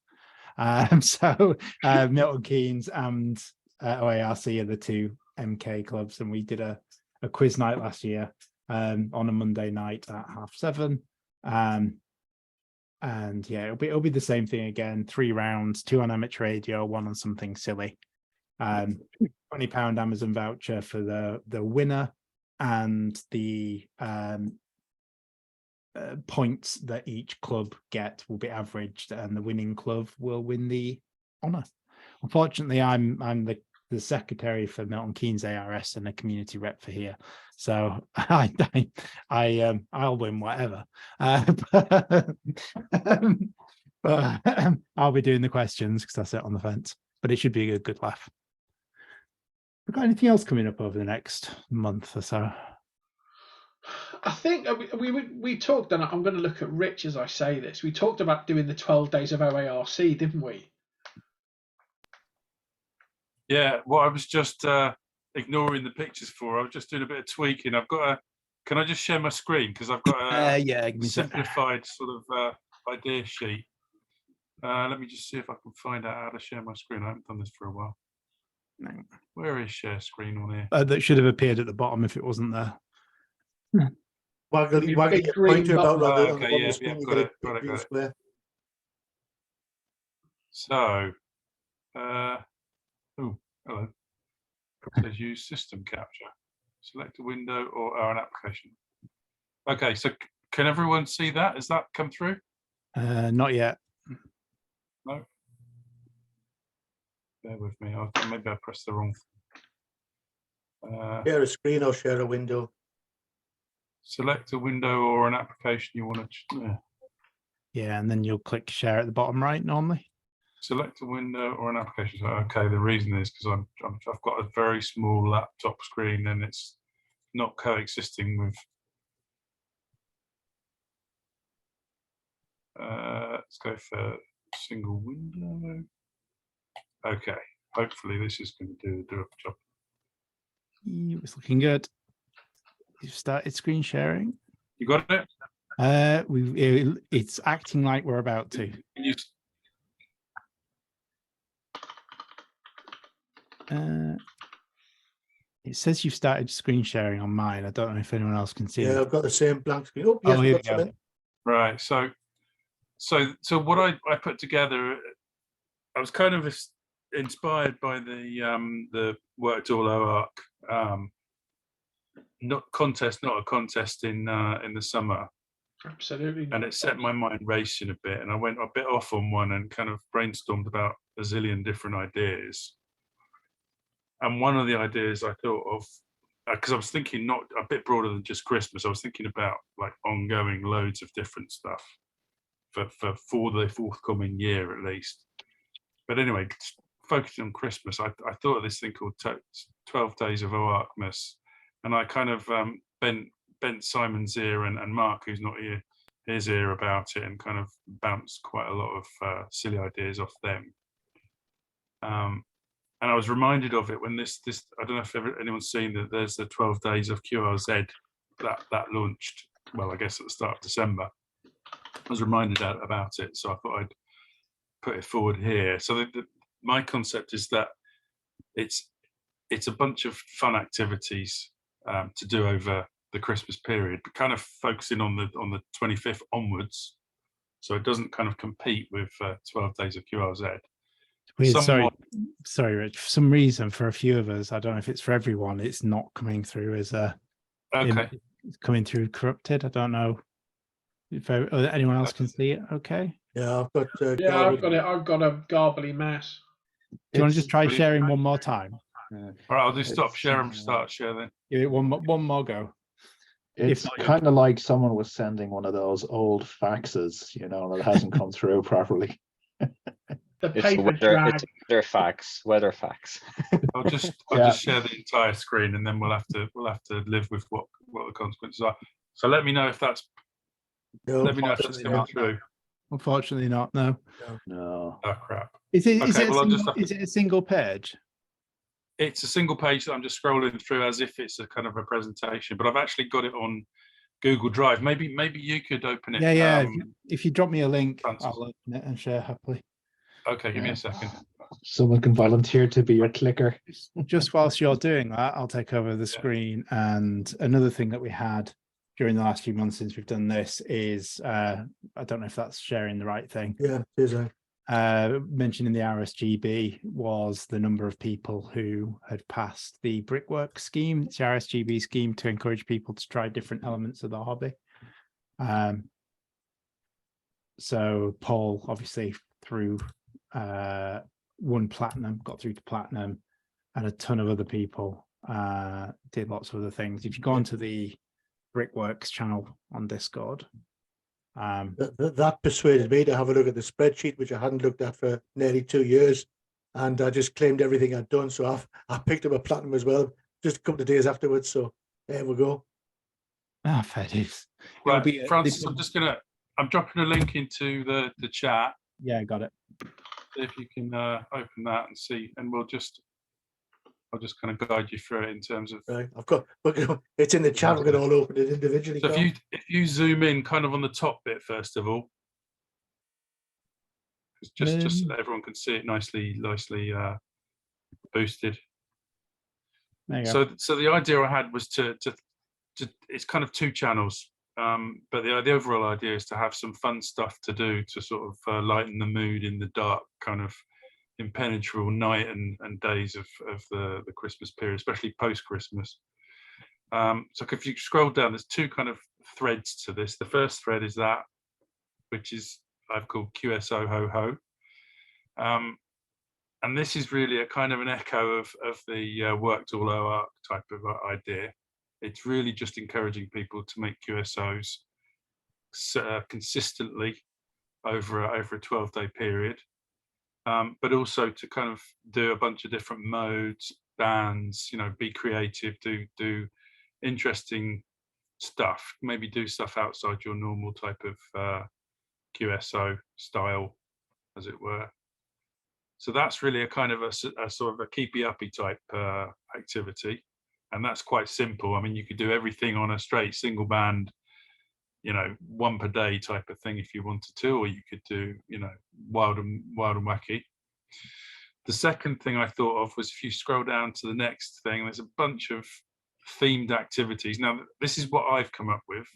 Speaker 1: So Milton Keynes and OARC are the two MK clubs, and we did a quiz night last year on a Monday night at 7:30. And yeah, it'll be the same thing again. 3 rounds, 2 on amateur radio, 1 on something silly. £20 Amazon voucher for the winner, and the points that each club get will be averaged, and the winning club will win the honour. Unfortunately, I'm the secretary for Milton Keynes ARS and a community rep for here, so I'll win whatever. But I'll be doing the questions because I sit on the fence. But it should be a good laugh. We've got anything else coming up over the next month or so?
Speaker 2: I think we talked, and I'm going to look at Rich as I say this. We talked about doing the 12 days of OARC, didn't we?
Speaker 6: Yeah, what I was just ignoring the pictures for, I was just doing a bit of tweaking. Can I just share my screen? Because I've got a
Speaker 1: Yeah, give me a sec.
Speaker 6: simplified sort of idea sheet. Let me just see if I can find out how to share my screen. I haven't done this for a while.
Speaker 1: No.
Speaker 6: Where is share screen on here?
Speaker 1: That should have appeared at the bottom if it wasn't there.
Speaker 3: Waggle your pointer about on the screen, you get a green square.
Speaker 6: So, oh, hello. It says use system capture. Select a window or an application. Okay, so can everyone see that? Has that come through?
Speaker 1: Not yet.
Speaker 6: No. Bear with me. Maybe I pressed the wrong thing.
Speaker 3: Share a screen or share a window.
Speaker 6: Select a window or an application you want to.
Speaker 1: Yeah, and then you'll click share at the bottom right normally.
Speaker 6: Select a window or an application. So, okay, the reason is because I've got a very small laptop screen and it's not coexisting with. Let's go for single window. Okay, hopefully this is going to do a job.
Speaker 1: It's looking good. You've started screen sharing.
Speaker 6: You got it?
Speaker 1: It's acting like we're about to. It says you've started screen sharing on mine. I don't know if anyone else can see it.
Speaker 3: Yeah, I've got the same blank screen. Oh, yes,
Speaker 1: here we go.
Speaker 6: Right. So what I put together, I was kind of inspired by the Work to All OARC not a contest in the summer.
Speaker 2: Absolutely.
Speaker 6: And it set my mind racing a bit, and I went a bit off on one and kind of brainstormed about a zillion different ideas. And one of the ideas I thought of, because I was thinking not a bit broader than just Christmas, I was thinking about like ongoing loads of different stuff for the forthcoming year at least. But anyway, focusing on Christmas, I thought of this thing called 12 Days of OARCmas, and I kind of bent Simon's ear and Mark, who's not here, his ear about it, and kind of bounced quite a lot of silly ideas off them. And I was reminded of it when this I don't know if anyone's seen that there's the 12 Days of QRZ that launched, well, I guess at the start of December. I was reminded about it, so I thought I'd put it forward here. So my concept is that it's a bunch of fun activities to do over the Christmas period, but kind of focusing on the 25th onwards, so it doesn't kind of compete with 12 Days of QRZ.
Speaker 1: Weird,
Speaker 6: Somewhat,
Speaker 1: sorry, Rich. For some reason, for a few of us, I don't know if it's for everyone, it's not coming through as a.
Speaker 6: okay.
Speaker 1: It's coming through corrupted. I don't know if anyone else can see it. Okay.
Speaker 3: Yeah, I've got.
Speaker 2: Yeah, I've got it. I've got a garbly mess.
Speaker 1: Do you want to just
Speaker 3: It's-
Speaker 1: try sharing one more time?
Speaker 6: All right, I'll do stop share and start share then.
Speaker 1: Give it one more go.
Speaker 8: It's
Speaker 1: not,
Speaker 8: kind of like someone was sending one of those old faxes, you know, that hasn't come through properly.
Speaker 2: The
Speaker 5: It's
Speaker 2: paper
Speaker 5: weather,
Speaker 2: drag.
Speaker 5: it's weather facts.
Speaker 6: I'll just share the entire screen, and then we'll have to live with what the consequences are. So let me know if that's
Speaker 3: No,
Speaker 6: let me know if that's coming through.
Speaker 1: Unfortunately not. No.
Speaker 8: No.
Speaker 6: Oh crap!
Speaker 1: Is it?
Speaker 6: Okay, well, I'll just have to-
Speaker 1: Is it a single page?
Speaker 6: It's a single page that I'm just scrolling through as if it's a kind of a presentation, but I've actually got it on Google Drive. Maybe you could open it.
Speaker 1: Yeah. If you drop me a link,
Speaker 6: Francis.
Speaker 1: I'll open it and share happily.
Speaker 6: Okay, give me a second.
Speaker 8: Someone can volunteer to be your clicker.
Speaker 1: Just whilst you're doing that, I'll take over the screen. And another thing that we had during the last few months since we've done this is, I don't know if that's sharing the right thing.
Speaker 3: Yeah, it is.
Speaker 1: Mentioned in the RSGB was the number of people who had passed the brickwork scheme. It's the RSGB scheme to encourage people to try different elements of the hobby. So Paul obviously through won platinum, got through to platinum, and a ton of other people did lots of other things. If you go onto the Brickworks channel on Discord,
Speaker 3: That persuaded me to have a look at the spreadsheet, which I hadn't looked at for nearly 2 years, and I just claimed everything I'd done. So I picked up a platinum as well, just a couple of days afterwards. So there we go.
Speaker 1: fair dues.
Speaker 6: Right, Francis, I'm dropping a link into the chat.
Speaker 1: Yeah, got it.
Speaker 6: See if you can open that and see, and I'll just kind of guide you through it in terms of.
Speaker 3: Right, it's in the chat. We're going to all open it individually.
Speaker 6: So if you zoom in kind of on the top bit first of all, just so that everyone can see it nicely boosted.
Speaker 1: There you go.
Speaker 6: So the idea I had was to it's kind of 2 channels, but the overall idea is to have some fun stuff to do to sort of lighten the mood in the dark kind of impenetrable night and days of the Christmas period, especially post-Christmas. So if you scroll down, there's 2 kind of threads to this. The first thread is that, which is I've called QSO Ho Ho. And this is really a kind of an echo of the work tool OARC type of idea. It's really just encouraging people to make QSOs consistently over a 12-day period. But also to kind of do a bunch of different modes, bands, be creative, do interesting stuff, maybe do stuff outside your normal type of QSO style, as it were. So that's really a kind of a sort of a keepy uppy type activity, and that's quite simple. I mean, you could do everything on a straight single band, 1 per day type of thing if you wanted to, or you could do, wild and wacky. The second thing I thought of was if you scroll down to the next thing, there's a bunch of themed activities. Now, this is what I've come up with,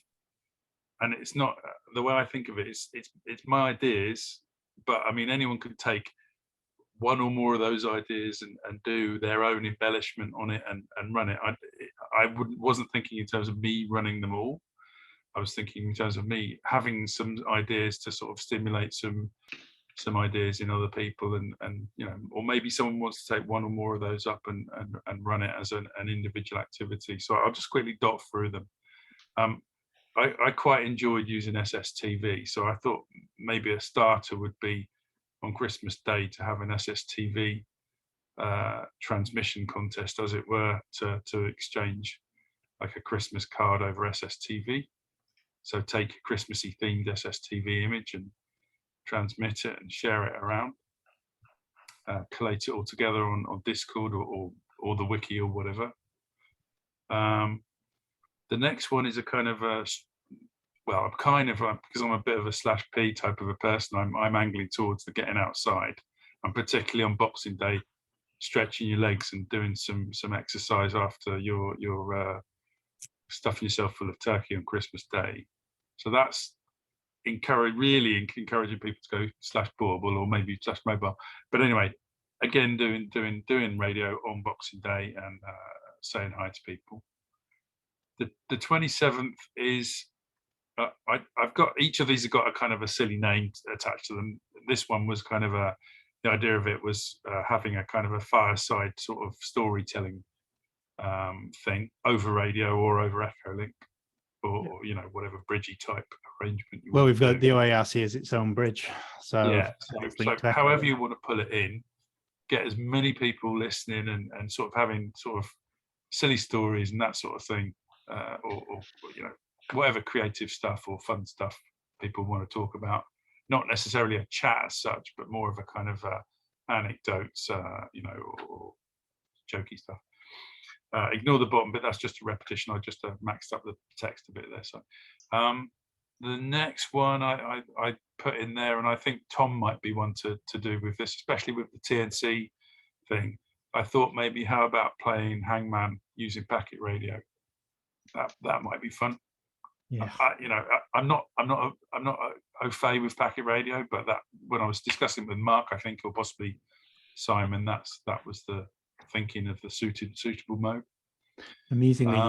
Speaker 6: and it's not the way I think of it. It's my ideas, but I mean, anyone could take one or more of those ideas and do their own embellishment on it and run it. I wasn't thinking in terms of me running them all. I was thinking in terms of me having some ideas to sort of stimulate some ideas in other people, and or maybe someone wants to take one or more of those up and run it as an individual activity. So I'll just quickly dot through them. I quite enjoyed using SSTV, so I thought maybe a starter would be on Christmas Day to have an SSTV transmission contest, as it were, to exchange like a Christmas card over SSTV. So take a Christmassy themed SSTV image and transmit it and share it around, collate it all together on Discord or the wiki or whatever. The next one is a kind of a, well, I'm kind of, because I'm a bit of a /P type of a person, I'm angling towards the getting outside, and particularly on Boxing Day, stretching your legs and doing some exercise after your stuffing yourself full of turkey on Christmas Day. So that's really encouraging people to go /Bauble or maybe /Mobile. But anyway, again, doing radio on Boxing Day and saying hi to people. The 27th is, I've got, each of these have got a kind of a silly name attached to them. This one was kind of the idea of it was having a kind of a fireside sort of storytelling thing over radio or over Echolink or you know, whatever bridgey type arrangement you
Speaker 1: Well,
Speaker 6: want
Speaker 1: we've
Speaker 6: to
Speaker 1: got
Speaker 6: do.
Speaker 1: the OARC as its own bridge. So,
Speaker 6: Yeah,
Speaker 1: it's
Speaker 6: so
Speaker 1: linked to
Speaker 6: however
Speaker 1: Echolink.
Speaker 6: you want to pull it in, get as many people listening and sort of having sort of silly stories and that sort of thing, or you know, whatever creative stuff or fun stuff people want to talk about. Not necessarily a chat as such, but more of a kind of anecdotes, you know, or jokey stuff. Ignore the bottom bit, that's just a repetition. I just maxed up the text a bit there. So the next one I put in there, and I think Tom might be one to do with this, especially with the TNC thing. I thought maybe how about playing Hangman using packet radio? That might be fun.
Speaker 1: Yeah.
Speaker 6: You know, I'm not au fait with packet radio, but that when I was discussing with Mark, I think, or possibly Simon, that was the thinking of the suitable mode.
Speaker 1: Amusingly,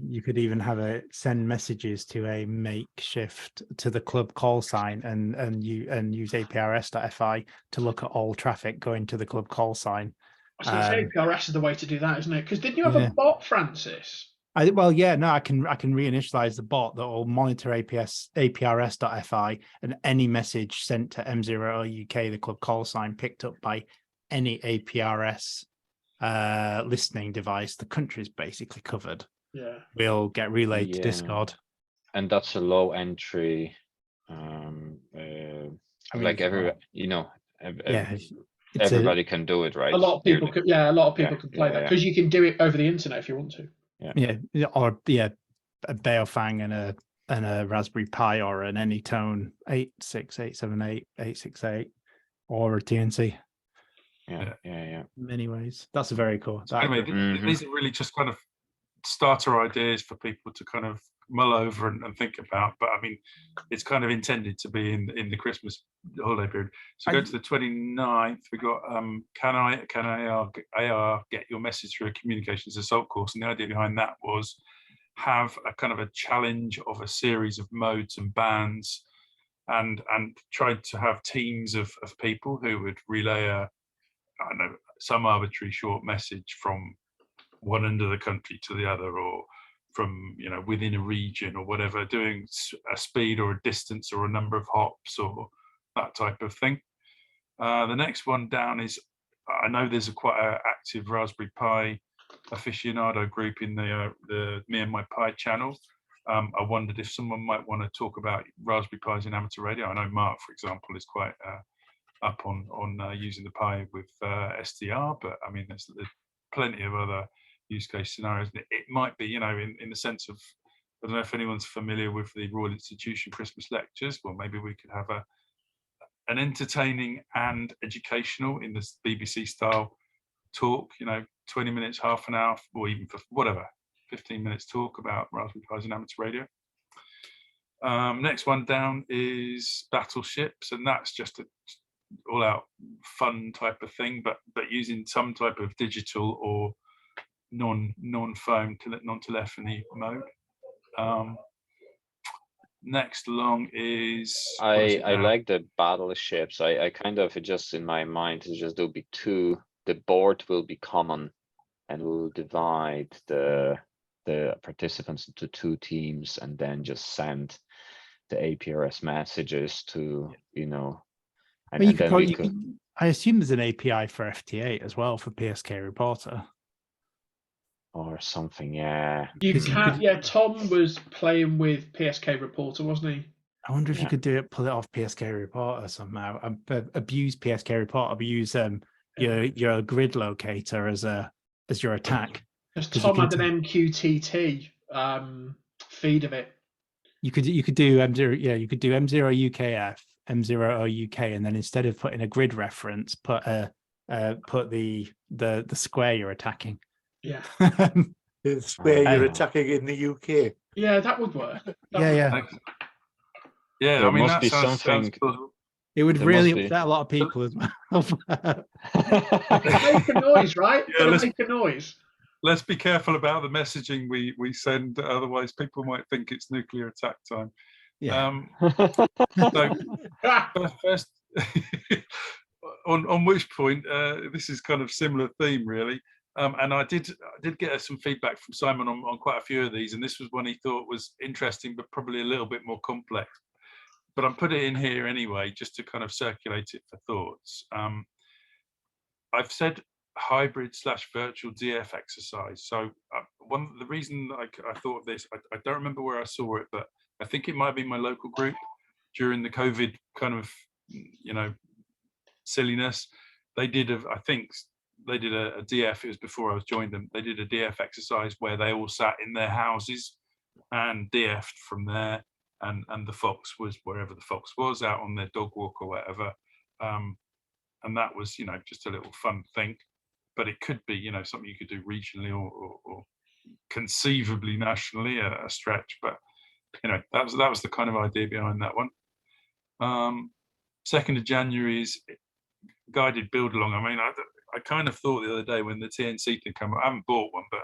Speaker 1: you could even have send messages to a makeshift to the club call sign and use APRS.FI to look at all traffic going to the club call sign.
Speaker 2: I was going to say APRS is the way to do that, isn't it? Because didn't you have a bot, Francis?
Speaker 1: I can reinitialize the bot that will monitor APRS.FI, and any message sent to M0 UK, the club call sign, picked up by any APRS listening device, the country is basically covered.
Speaker 2: Yeah,
Speaker 1: will get relayed to Discord.
Speaker 5: And that's a low entry. Like everybody can do it, right?
Speaker 2: A lot of people could, a lot of people can play that because you can do it over the internet if you want to.
Speaker 1: A Baofang and a Raspberry Pi or an Anytone 86878 868 or a TNC.
Speaker 5: Yeah.
Speaker 1: Many ways. That's very cool.
Speaker 6: Anyway, these are really just kind of starter ideas for people to kind of mull over and think about. But I mean, it's kind of intended to be in the Christmas holiday period. So go to the 29th. We got can AR get your message through a communications assault course? And the idea behind that was have a kind of a challenge of a series of modes and bands, and tried to have teams of people who would relay some arbitrary short message from one end of the country to the other, or from within a region or whatever, doing a speed or a distance or a number of hops or that type of thing. The next one down is, I know there's a quite active Raspberry Pi aficionado group in the Me and My Pi channel. I wondered if someone might want to talk about Raspberry Pis in amateur radio. I know Mark, for example, is quite up on using the Pi with SDR, but I mean there's plenty of other use case scenarios. It might be, in the sense of, I don't know if anyone's familiar with the Royal Institution Christmas lectures. Well, maybe we could have an entertaining and educational in this BBC style talk, 20 minutes, half an hour, or even for whatever, 15 minutes talk about Raspberry Pis in amateur radio. Next one down is battleships, and that's just a all-out fun type of thing, but using some type of digital or non-phone non-telephony mode. Next along is
Speaker 5: I like the battleships. I kind of just in my mind is just there'll be two. The board will be common, and we'll divide the participants into two teams, and then just send the APRS messages to
Speaker 1: I assume there's an API for FT8 as well for PSK Reporter.
Speaker 5: Or something, yeah.
Speaker 2: You
Speaker 1: 'Cause you
Speaker 2: can,
Speaker 1: could-
Speaker 2: yeah. Tom was playing with PSK Reporter, wasn't he?
Speaker 1: I wonder if you
Speaker 5: Yeah.
Speaker 1: could do it, pull it off PSK Reporter somehow. Abuse PSK Reporter, but use your grid locator as your attack.
Speaker 2: Because
Speaker 1: 'Cause you
Speaker 2: Tom
Speaker 1: can
Speaker 2: had an MQTT feed of it.
Speaker 1: You could do M0, yeah, you could do M0 UKF, M0 UK, and then instead of putting a grid reference, put the square you're attacking.
Speaker 2: Yeah.
Speaker 3: The square you're
Speaker 5: Ah.
Speaker 3: attacking in the UK.
Speaker 2: Yeah, that would work. That
Speaker 1: Yeah,
Speaker 2: would
Speaker 1: yeah.
Speaker 2: work.
Speaker 6: Yeah,
Speaker 5: There
Speaker 6: I mean,
Speaker 5: must
Speaker 6: that
Speaker 5: be
Speaker 6: sounds
Speaker 5: something-
Speaker 6: plausible.
Speaker 1: It would
Speaker 5: There
Speaker 1: really
Speaker 5: must be.
Speaker 1: upset a lot of people as well.
Speaker 2: Make a noise, right?
Speaker 6: Yeah,
Speaker 2: Gotta
Speaker 6: let's-
Speaker 2: make a noise.
Speaker 6: Let's be careful about the messaging we send, otherwise people might think it's nuclear attack time.
Speaker 1: Yeah.
Speaker 6: So first, on which point, this is kind of similar theme really. And I did get some feedback from Simon on quite a few of these, and this was one he thought was interesting, but probably a little bit more complex. But I'm put it in here anyway, just to kind of circulate it for thoughts. I've said hybrid/virtual DF exercise. So the reason I thought of this, I don't remember where I saw it, but I think it might be my local group during the COVID kind of, silliness. They did a DF. It was before I joined them. They did a DF exercise where they all sat in their houses and DF'd from there. And the fox was wherever the fox was, out on their dog walk or whatever. And that was, just a little fun thing. But it could be, something you could do regionally or conceivably nationally, a stretch. But that was the kind of idea behind that one. 2nd of January is guided build along. I mean, I kind of thought the other day when the TNC thing came up, I haven't bought one, but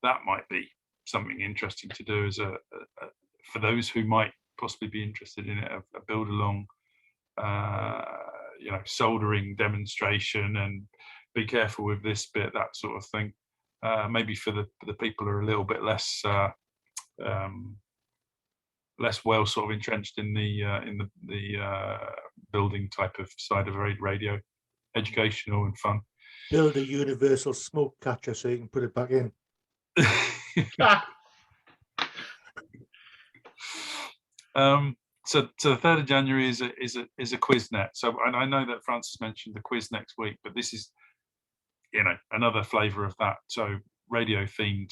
Speaker 6: that might be something interesting to do as for those who might possibly be interested in it, a build along, soldering demonstration, and be careful with this bit, that sort of thing. Maybe for the people who are a little bit less well sort of entrenched in the building type of side of radio, educational and fun.
Speaker 3: Build a universal smoke catcher so you can put it back in.
Speaker 6: So the 3rd of January is a QuizNet. So, and I know that Francis mentioned the quiz next week, but this is, another flavour of that. So radio themed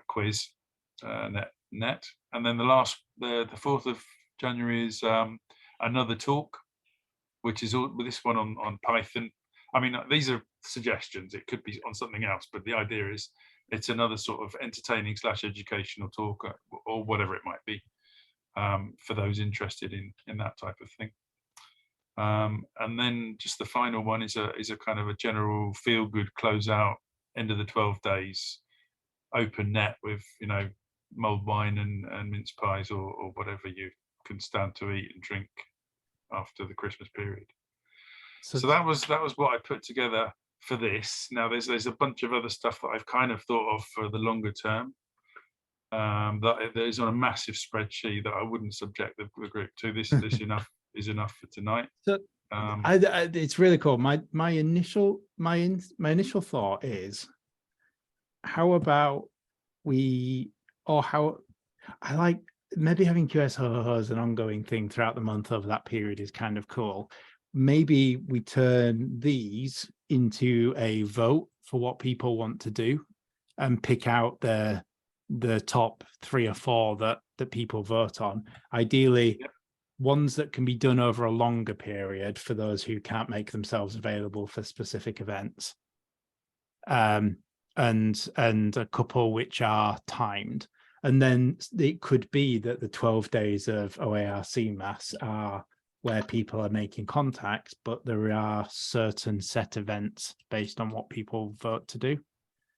Speaker 6: quiz net. And then the 4th of January is another talk, which is with this one on Python. I mean, these are suggestions. It could be on something else, but the idea is it's another sort of entertaining / educational talk or whatever it might be. For those interested in that type of thing. And then just the final one is a kind of a general feel good closeout, end of the 12 days, open net with mulled wine and mince pies or whatever you can stand to eat and drink after the Christmas period. So that was what I put together for this. Now there's a bunch of other stuff that I've kind of thought of for the longer term. That is on a massive spreadsheet that I wouldn't subject the group to. This is enough for tonight.
Speaker 1: So it's really cool. My initial thought is, how about I like maybe having QS as an ongoing thing throughout the month over that period is kind of cool. Maybe we turn these into a vote for what people want to do and pick out the top 3 or 4 that people vote on. Ideally, ones that can be done over a longer period for those who can't make themselves available for specific events. And a couple which are timed. And then it could be that the 12 days of OARC mass are where people are making contacts, but there are certain set events based on what people vote to do.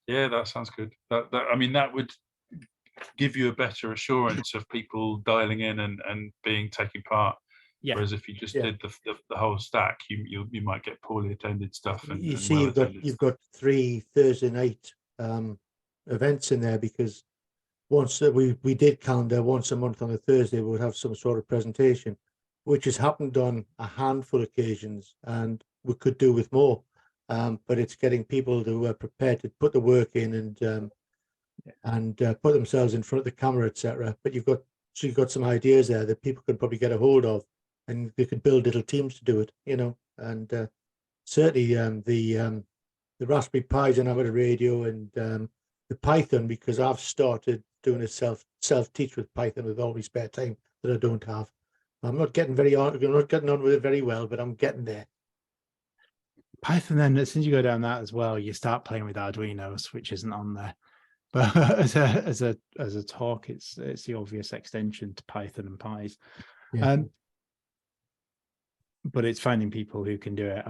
Speaker 6: Yeah, that sounds good. That would give you a better assurance of people dialing in and taking part.
Speaker 1: Yeah.
Speaker 6: Whereas if you just did the whole stack, you might get poorly attended stuff. And
Speaker 3: you see, you've got 3 Thursday night events in there, because once we did calendar once a month on a Thursday, we would have some sort of presentation, which has happened on a handful of occasions, and we could do with more. But it's getting people who are prepared to put the work in and put themselves in front of the camera, etc. But you've got some ideas there that people can probably get a hold of, and they can build little teams to do it, you know. And certainly the Raspberry Pis on amateur radio, and the Python, because I've started doing a self teach with Python with all my spare time that I don't have. I'm not getting on with it very well, but I'm getting there.
Speaker 1: Python, then as soon as you go down that as well, you start playing with Arduinos, which isn't on there. But as a talk, it's the obvious extension to Python and Pis.
Speaker 3: Yeah.
Speaker 1: But it's finding people who can do it.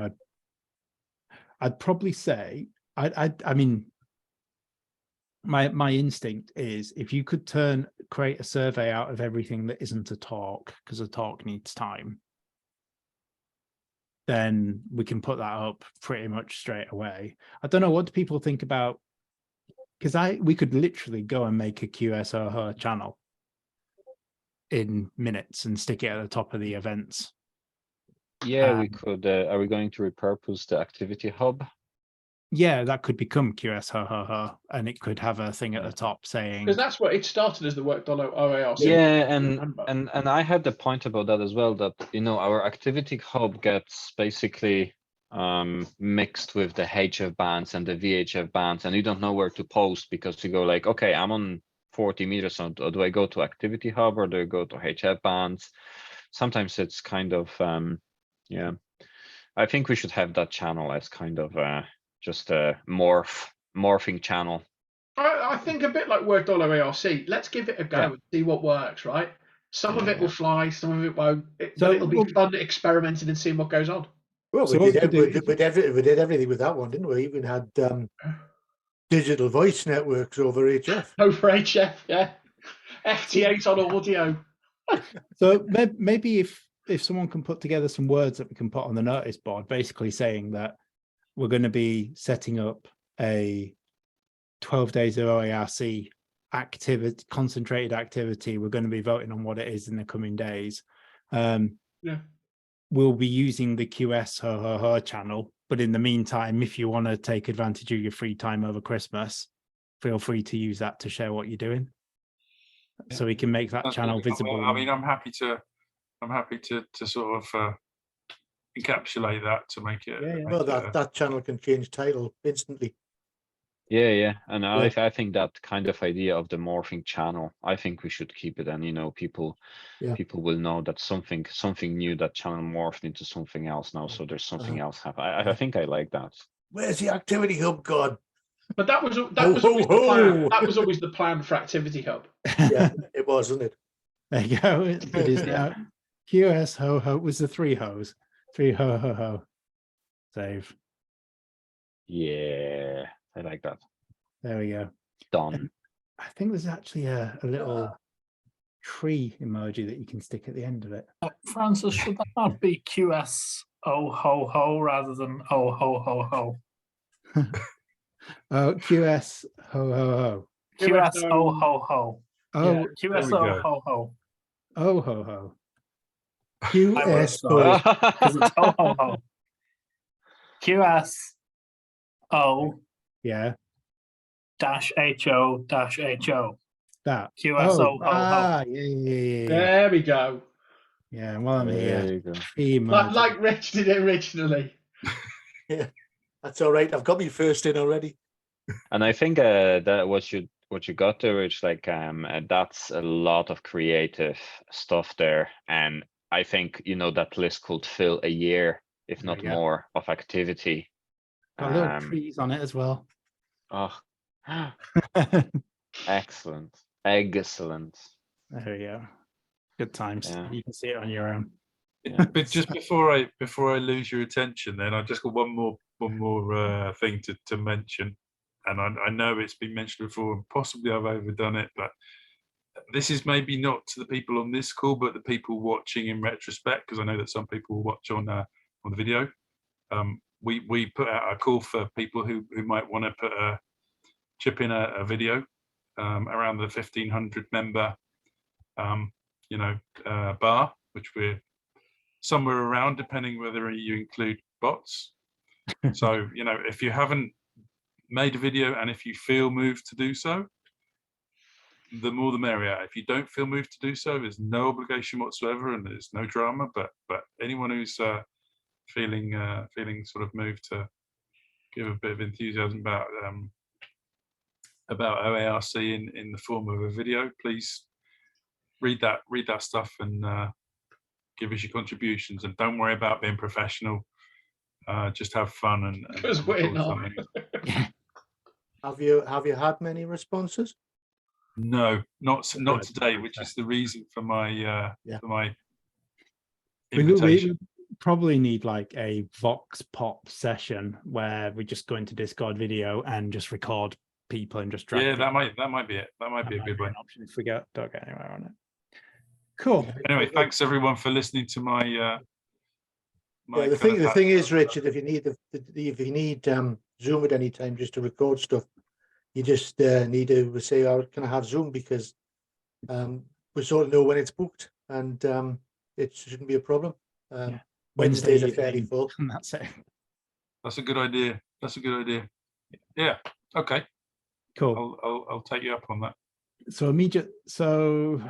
Speaker 1: I'd probably say I mean, my instinct is, if you could create a survey out of everything that isn't a talk, because a talk needs time, then we can put that up pretty much straight away. I don't know, what do people think about, because we could literally go and make a QSOH channel in minutes and stick it at the top of the events.
Speaker 5: Yeah, we could. Are we going to repurpose the activity hub?
Speaker 1: Yeah, that could become QSOH, and it could have a thing at the top saying,
Speaker 2: Because that's what it started as, the work.OARC.
Speaker 5: Yeah, and I had the point about that as well, that our activity hub gets basically mixed with the HF bands and the VHF bands, and you don't know where to post, because you go like, okay, I'm on 40 meters, so do I go to activity hub or do I go to HF bands? Sometimes it's kind of yeah. I think we should have that channel as kind of just a morphing channel.
Speaker 2: I think a bit like work.OARC. Let's give it a go and see what works, right? Some of it will fly, some of it won't. But it'll be fun experimenting and seeing what goes on.
Speaker 3: Well,
Speaker 1: So
Speaker 3: we did everything with that one, didn't we? We even had digital voice networks over HF.
Speaker 2: Over HF, yeah. FT8 on audio.
Speaker 1: So maybe if someone can put together some words that we can put on the notice board, basically saying that we're going to be setting up a 12 days of OARC activity, concentrated activity. We're going to be voting on what it is in the coming days. We'll be using the QSOH channel, but in the meantime, if you want to take advantage of your free time over Christmas, feel free to use that to share what you're doing. So we can make that channel visible.
Speaker 6: I mean, I'm happy to sort of encapsulate that to make it.
Speaker 3: Well, that channel can change title instantly.
Speaker 5: Yeah, and I think that kind of idea of the morphing channel, I think we should keep it, and people will know that something new, that channel morphed into something else now, so there's something else happening. I think I like that.
Speaker 3: Where's the activity hub gone?
Speaker 2: But that was always the plan. That was always the plan for Activity Hub.
Speaker 3: Yeah, it was, wasn't it?
Speaker 1: There you go. It is now. QSOH was the 3 hoes. 3 ho ho ho. Save.
Speaker 5: Yeah, I like that.
Speaker 1: There we go.
Speaker 5: Done.
Speaker 1: I think there's actually a little tree emoji that you can stick at the end of it.
Speaker 4: Francis, should that not be QS oh ho ho rather than oh ho ho ho?
Speaker 1: Oh, QS ho ho ho.
Speaker 4: QS oh ho ho.
Speaker 1: Oh,
Speaker 4: yeah, QS oh ho ho.
Speaker 1: Oh ho ho.
Speaker 4: QS because it's ho ho ho. QS O
Speaker 1: yeah
Speaker 4: dash HO dash HO.
Speaker 1: That
Speaker 4: QS ho ho.
Speaker 1: Yeah.
Speaker 2: There we go.
Speaker 1: Yeah, well, I'm here.
Speaker 2: Like Rich did it originally.
Speaker 3: Yeah, that's all right. I've got me first in already.
Speaker 5: And I think that what you got there, it's like that's a lot of creative stuff there, and I think that list could fill a year, if not more, of activity.
Speaker 1: Got little trees on it as well.
Speaker 5: Oh, excellent. There
Speaker 1: we go. Good times.
Speaker 5: Yeah.
Speaker 1: You can see it on your own.
Speaker 6: Yeah. But just before I lose your attention, then I just got one more thing to mention, and I know it's been mentioned before, and possibly I've overdone it, but this is maybe not to the people on this call, but the people watching in retrospect, because I know that some people watch on the video. We put out a call for people who might want to chip in a video around the 1,500 member bar, which we're somewhere around, depending whether you include bots. So, you know, if you haven't made a video and if you feel moved to do so, the more the merrier. If you don't feel moved to do so, there's no obligation whatsoever and there's no drama. But anyone who's feeling sort of moved to give a bit of enthusiasm about OARC in the form of a video, please read that stuff and give us your contributions. And don't worry about being professional. Just have fun and
Speaker 2: Because we're
Speaker 6: record
Speaker 2: not.
Speaker 6: something.
Speaker 3: Have you had many responses?
Speaker 6: No, not
Speaker 1: Good.
Speaker 6: today, which is the reason for my
Speaker 3: Yeah.
Speaker 1: We
Speaker 6: invitation.
Speaker 1: probably need like a vox pop session where we just go into Discord video and just record people and just drag.
Speaker 6: Yeah,
Speaker 1: people.
Speaker 6: that might be it. That might be a good
Speaker 1: be
Speaker 6: one.
Speaker 1: an option if we don't get anywhere on it. Cool.
Speaker 6: Anyway, thanks everyone for listening to my.
Speaker 3: Yeah, the thing is, Richard, if you need Zoom at any time just to record stuff, you just need to say, "Oh, can I have Zoom?" Because we sort of know when it's booked, and it shouldn't be a problem.
Speaker 1: Yeah.
Speaker 3: Wednesdays are
Speaker 1: evening,
Speaker 3: fairly full.
Speaker 1: and that's it.
Speaker 6: That's a good idea. That's a good idea. Yeah. Okay.
Speaker 1: Cool.
Speaker 6: I'll take you up on that.
Speaker 1: So So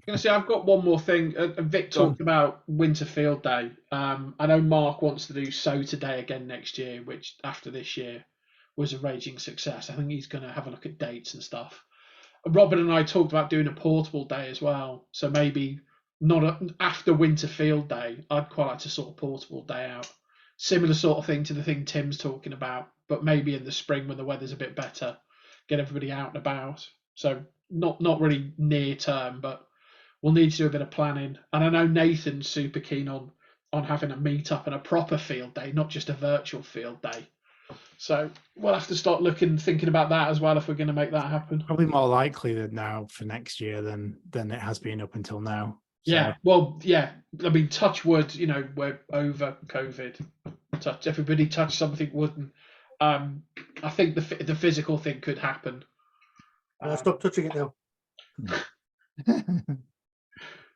Speaker 2: I'm going to say I've got one more thing. Vic talked about Winter Field Day. I know Mark wants to do So Today again next year, which after this year was a raging success. I think he's going to have a look at dates and stuff. Robin and I talked about doing a portable day as well. So maybe not after Winter Field Day. I'd quite like to sort of portable day out. Similar sort of thing to the thing Tim's talking about, but maybe in the spring when the weather's a bit better, get everybody out and about. So not really near term, but we'll need to do a bit of planning. And I know Nathan's super keen on having a meet-up and a proper field day, not just a virtual field day. So we'll have to start thinking about that as well if we're going to make that happen.
Speaker 1: probably more likely than now for next year than it has been up until now. So,
Speaker 2: Yeah, well, yeah. I mean, touch wood. You know, we're over COVID. Everybody touch something wooden. I think the physical thing could happen.
Speaker 3: Stop touching it now.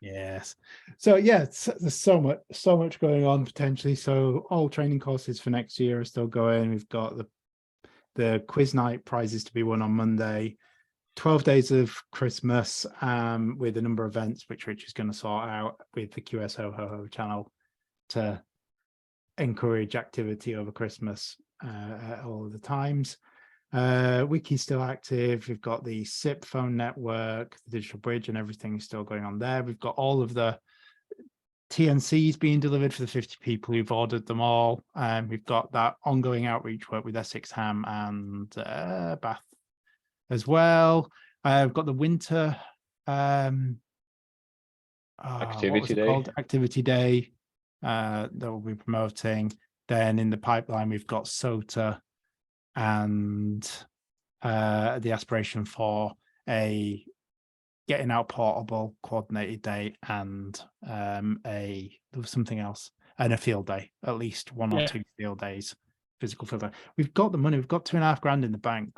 Speaker 1: Yes. So yeah, there's so much going on potentially. So all training courses for next year are still going. We've got the quiz night prizes to be won on Monday. 12 days of Christmas with a number of events which Rich is going to sort out with the QSO Ho channel to encourage activity over Christmas at all of the times. Wiki's still active. We've got the SIP phone network, the digital bridge, and everything is still going on there. We've got all of the TNCs being delivered for the 50 people who've ordered them all. We've got that ongoing outreach work with Essex Ham and Bath as well. We've got the winter
Speaker 5: Activity day.
Speaker 1: called? Activity day that we'll be promoting. Then in the pipeline, we've got SOTA and the aspiration for a getting out portable coordinated day and there was something else, and a field day, at least one or two field days, physical field day. We've got the money. We've got $2.5 grand in the bank.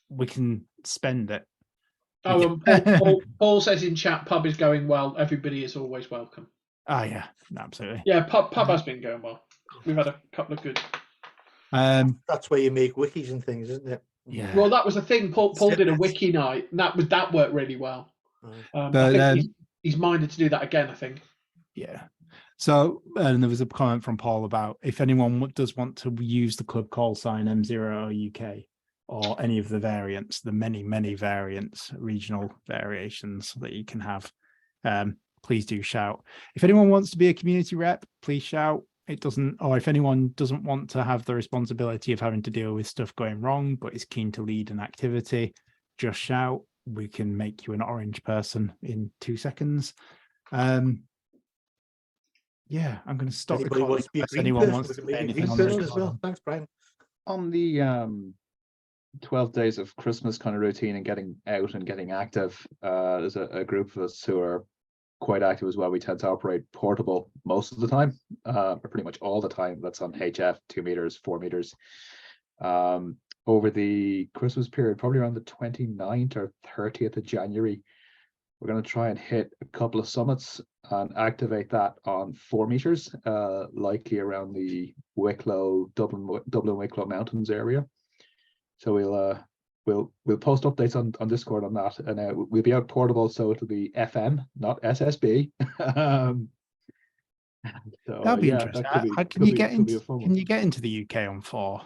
Speaker 1: We can spend it.
Speaker 2: Oh, Paul says in chat, pub is going well. Everybody is always welcome.
Speaker 1: Oh yeah, absolutely.
Speaker 2: Yeah, pub has been going well. We've had a couple of good.
Speaker 3: That's where you make wikis and things, isn't it?
Speaker 1: Yeah.
Speaker 2: Well, that was the thing. Paul did a wiki night, and that worked really well. I think he's minded to do that again, I think.
Speaker 1: Yeah. So, and there was a comment from Paul about if anyone does want to use the club call sign M0 UK or any of the variants, the many variants, regional variations that you can have, please do shout. If anyone wants to be a community rep, please shout. It doesn't, or if anyone doesn't want to have the responsibility of having to deal with stuff going wrong, but is keen to lead an activity, just shout. We can make you an orange person in 2 seconds. Yeah, I'm going to stop
Speaker 3: Anybody
Speaker 1: recording.
Speaker 3: wants to be a
Speaker 1: Unless
Speaker 3: green
Speaker 1: anyone
Speaker 3: person,
Speaker 1: wants
Speaker 3: we
Speaker 1: to
Speaker 3: can
Speaker 1: say
Speaker 3: make a
Speaker 1: anything
Speaker 3: green
Speaker 1: on
Speaker 3: person
Speaker 1: this.
Speaker 3: as well. Thanks, Brian.
Speaker 8: On the 12 days of Christmas kind of routine and getting out and getting active, there's a group of us who are quite active as well. We tend to operate portable most of the time, or pretty much all the time. That's on HF, 2 meters, 4 meters. Over the Christmas period, probably around the 29th or 30th of January, We're going to try and hit a couple of summits and activate that on 4 meters, likely around the Wicklow, Dublin Wicklow Mountains area. So we'll post updates on Discord on that, and we'll be out portable, so it'll be FM, not SSB. So,
Speaker 1: That'd be
Speaker 8: yeah,
Speaker 1: interesting.
Speaker 8: that could be,
Speaker 1: How can
Speaker 8: could
Speaker 1: you
Speaker 8: be-
Speaker 1: get
Speaker 8: could be a
Speaker 1: into
Speaker 8: fun
Speaker 1: can
Speaker 8: one.
Speaker 1: you get into the UK on 4?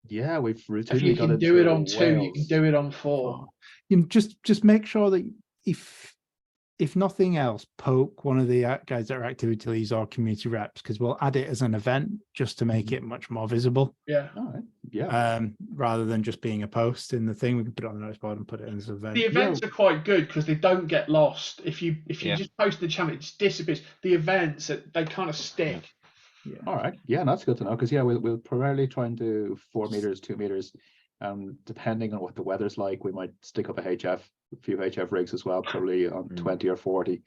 Speaker 8: Yeah, we've
Speaker 2: If you
Speaker 8: routinely got
Speaker 2: can do
Speaker 8: into
Speaker 2: it on 2, you can
Speaker 8: Wales.
Speaker 2: do it on 4.
Speaker 1: You just make sure that if nothing else, poke one of the guys that are activity leads or community reps, because we'll add it as an event just to make it much more visible.
Speaker 2: Yeah.
Speaker 8: All right. Yeah.
Speaker 1: Rather than just being a post in the thing, we can put it on the notice board and put it as an event.
Speaker 2: The events are quite good because they don't get lost. If you
Speaker 5: Yeah.
Speaker 2: just post the channel, it just disappears. The events, they kind of stick.
Speaker 1: Yeah.
Speaker 8: All right. Yeah, that's good to know, because we'll primarily try and do 4 meters, 2 meters. Depending on what the weather's like, we might stick up a few HF rigs as well, probably on 20 or 40.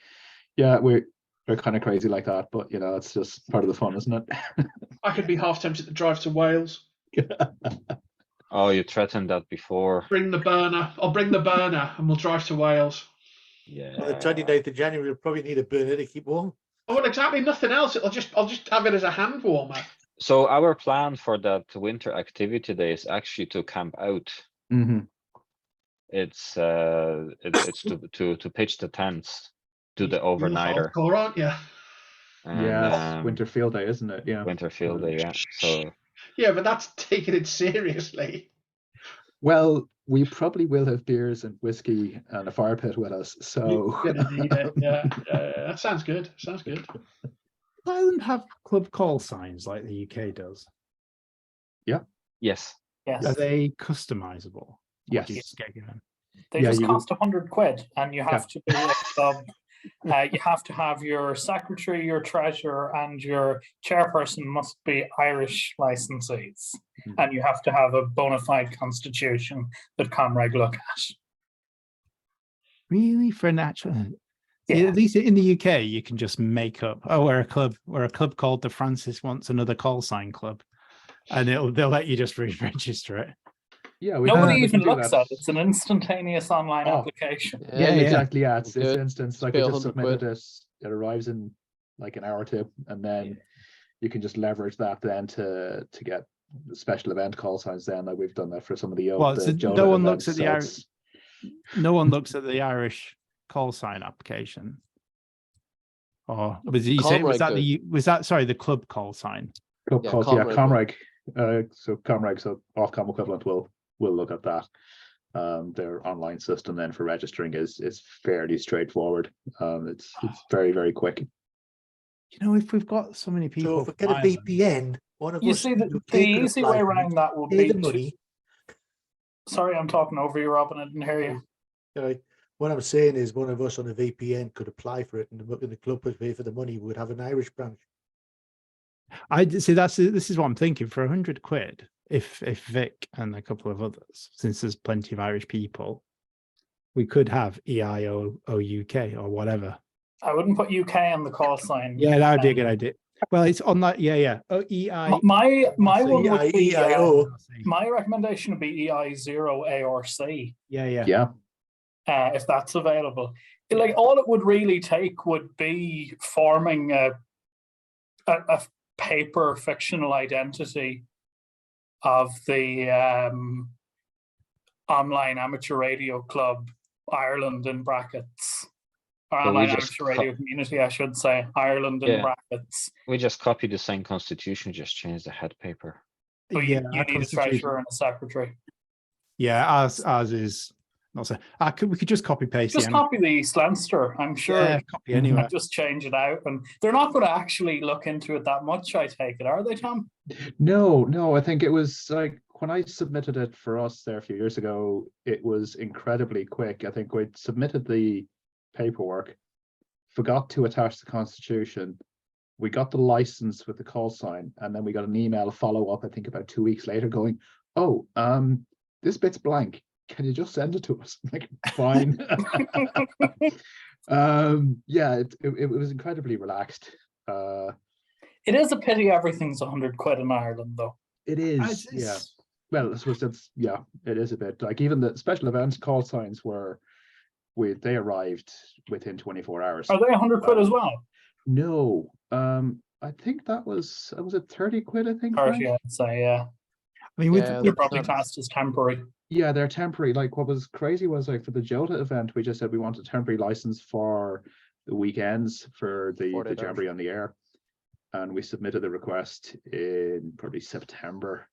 Speaker 8: Yeah, we're kind of crazy like that, but it's just part of the fun, isn't it?
Speaker 2: I could be half tempted to drive to Wales.
Speaker 5: Oh, you threatened that before.
Speaker 2: Bring the burner. I'll bring the burner and we'll drive to Wales.
Speaker 5: Yeah.
Speaker 3: On the 29th of January, we'll probably need a burner to keep warm.
Speaker 2: Oh, well, exactly. Nothing else. I'll just have it as a hand warmer.
Speaker 5: So our plan for that winter activity day is actually to camp out.
Speaker 8: Mm-hmm.
Speaker 5: It's to pitch the tents, do the overnighter.
Speaker 2: Hardcore, aren't you?
Speaker 5: And,
Speaker 8: Yeah, it's winter field day, isn't it? Yeah.
Speaker 5: winter field day, yeah. So
Speaker 2: Yeah, but that's taking it seriously.
Speaker 8: Well, we probably will have beers and whiskey and a fire pit with us. So
Speaker 2: You're gonna need it. Yeah, that sounds good. Sounds good.
Speaker 1: Does Ireland have club call signs like the UK does?
Speaker 5: yes.
Speaker 4: Yes.
Speaker 1: Are they customizable? Or
Speaker 8: Yes.
Speaker 1: do you just get given?
Speaker 4: They
Speaker 8: Yeah,
Speaker 4: just
Speaker 8: you
Speaker 4: cost £100, and you have to be a club. You have to have your secretary, your treasurer, and your chairperson must be Irish licensees, and you have to have a bona fide constitution that Comreg look at.
Speaker 1: Really, for an actual?
Speaker 4: Yeah.
Speaker 1: At least in the UK, you can just make up. Oh, we're a club called the Francis Wants Another Call Sign Club, and they'll let you just re-register it.
Speaker 8: Yeah,
Speaker 4: Nobody
Speaker 8: we
Speaker 4: even
Speaker 8: can do
Speaker 4: looks
Speaker 8: that.
Speaker 4: at it. It's an instantaneous online
Speaker 8: Oh.
Speaker 4: application.
Speaker 8: Yeah,
Speaker 1: Yeah.
Speaker 8: exactly. Yeah, it's
Speaker 9: Do it.
Speaker 8: instance. Like
Speaker 9: Pay
Speaker 8: I just
Speaker 9: 100
Speaker 8: submitted
Speaker 9: quid.
Speaker 8: it. It arrives in like an hour or two, and then you can just leverage that then to get special event call signs. Then like we've done that for some of the
Speaker 1: Well,
Speaker 8: the
Speaker 1: so
Speaker 8: Jonah
Speaker 1: no one
Speaker 8: events,
Speaker 1: looks at the
Speaker 8: so
Speaker 1: Irish.
Speaker 8: it's-
Speaker 1: No one looks at the Irish call sign application. Or was you saying was that the club call sign?
Speaker 8: Club
Speaker 9: Yeah,
Speaker 8: calls,
Speaker 9: Comreg
Speaker 8: Comreg. So Comreg, so Ofcom equivalent will look at that. Their online system then for registering is fairly straightforward. It's very, very quick.
Speaker 1: If we've got so many people,
Speaker 3: So if we get a
Speaker 1: from Ireland-
Speaker 3: VPN, one of
Speaker 4: You
Speaker 3: us
Speaker 4: see,
Speaker 3: in
Speaker 4: the
Speaker 3: UK could
Speaker 4: easy
Speaker 3: apply
Speaker 4: way
Speaker 3: for it,
Speaker 4: around that would
Speaker 3: pay
Speaker 4: be
Speaker 3: the money.
Speaker 4: Sorry, I'm talking over you, Robin. I didn't hear you.
Speaker 3: What I'm saying is one of us on a VPN could apply for it, and the club would pay for the money. We would have an Irish branch.
Speaker 1: I see. This is what I'm thinking. For £100, if Vic and a couple of others, since there's plenty of Irish people, we could have EIO UK or whatever.
Speaker 4: I wouldn't put UK on the call sign.
Speaker 1: Yeah, that would be a good idea. Well, it's on that. Yeah. Oh, EI.
Speaker 4: My one would be
Speaker 3: EIO.
Speaker 4: my recommendation would be EI0 ARC.
Speaker 1: Yeah.
Speaker 4: If that's available. Like all it would really take would be forming a paper fictional identity of the online amateur radio club Ireland in brackets. Or
Speaker 5: So we
Speaker 4: online
Speaker 5: just
Speaker 4: amateur radio community, I should say, Ireland in
Speaker 5: Yeah.
Speaker 4: brackets.
Speaker 5: We just copy the same constitution, just change the head paper.
Speaker 4: So
Speaker 1: Yeah,
Speaker 4: you
Speaker 1: our
Speaker 4: need a
Speaker 1: constitution-
Speaker 4: treasurer and a secretary.
Speaker 1: Yeah, ours is not so. We could just copy paste.
Speaker 4: Just copy the East Leinster, I'm sure.
Speaker 1: Yeah, copy anyway.
Speaker 4: Just change it out, and they're not going to actually look into it that much. I take it, are they, Tom?
Speaker 8: No, I think it was like when I submitted it for us there a few years ago, it was incredibly quick. I think we submitted the paperwork, forgot to attach the constitution. We got the license with the call sign, and then we got an email follow up, I think about 2 weeks later going, oh, this bit's blank. Can you just send it to us? Like, fine. Yeah, it was incredibly relaxed.
Speaker 4: It is a pity everything's £100 in Ireland, though.
Speaker 8: It is, yeah. Well, I suppose it is a bit like even the special events call signs they arrived within 24 hours.
Speaker 4: Are they 100 quid as well?
Speaker 8: No, I think that was it 30 quid, I think.
Speaker 4: 30,
Speaker 8: Frank?
Speaker 4: I'd say, yeah.
Speaker 1: I mean, with,
Speaker 7: Yeah,
Speaker 4: They're
Speaker 1: with
Speaker 4: probably classed as temporary.
Speaker 8: Yeah, they're temporary. Like, what was crazy was, like, for the Jota event, we just said we want a temporary license for the weekends for the
Speaker 7: 48 hours.
Speaker 8: Jamboree on the Air, and we submitted the request in probably September,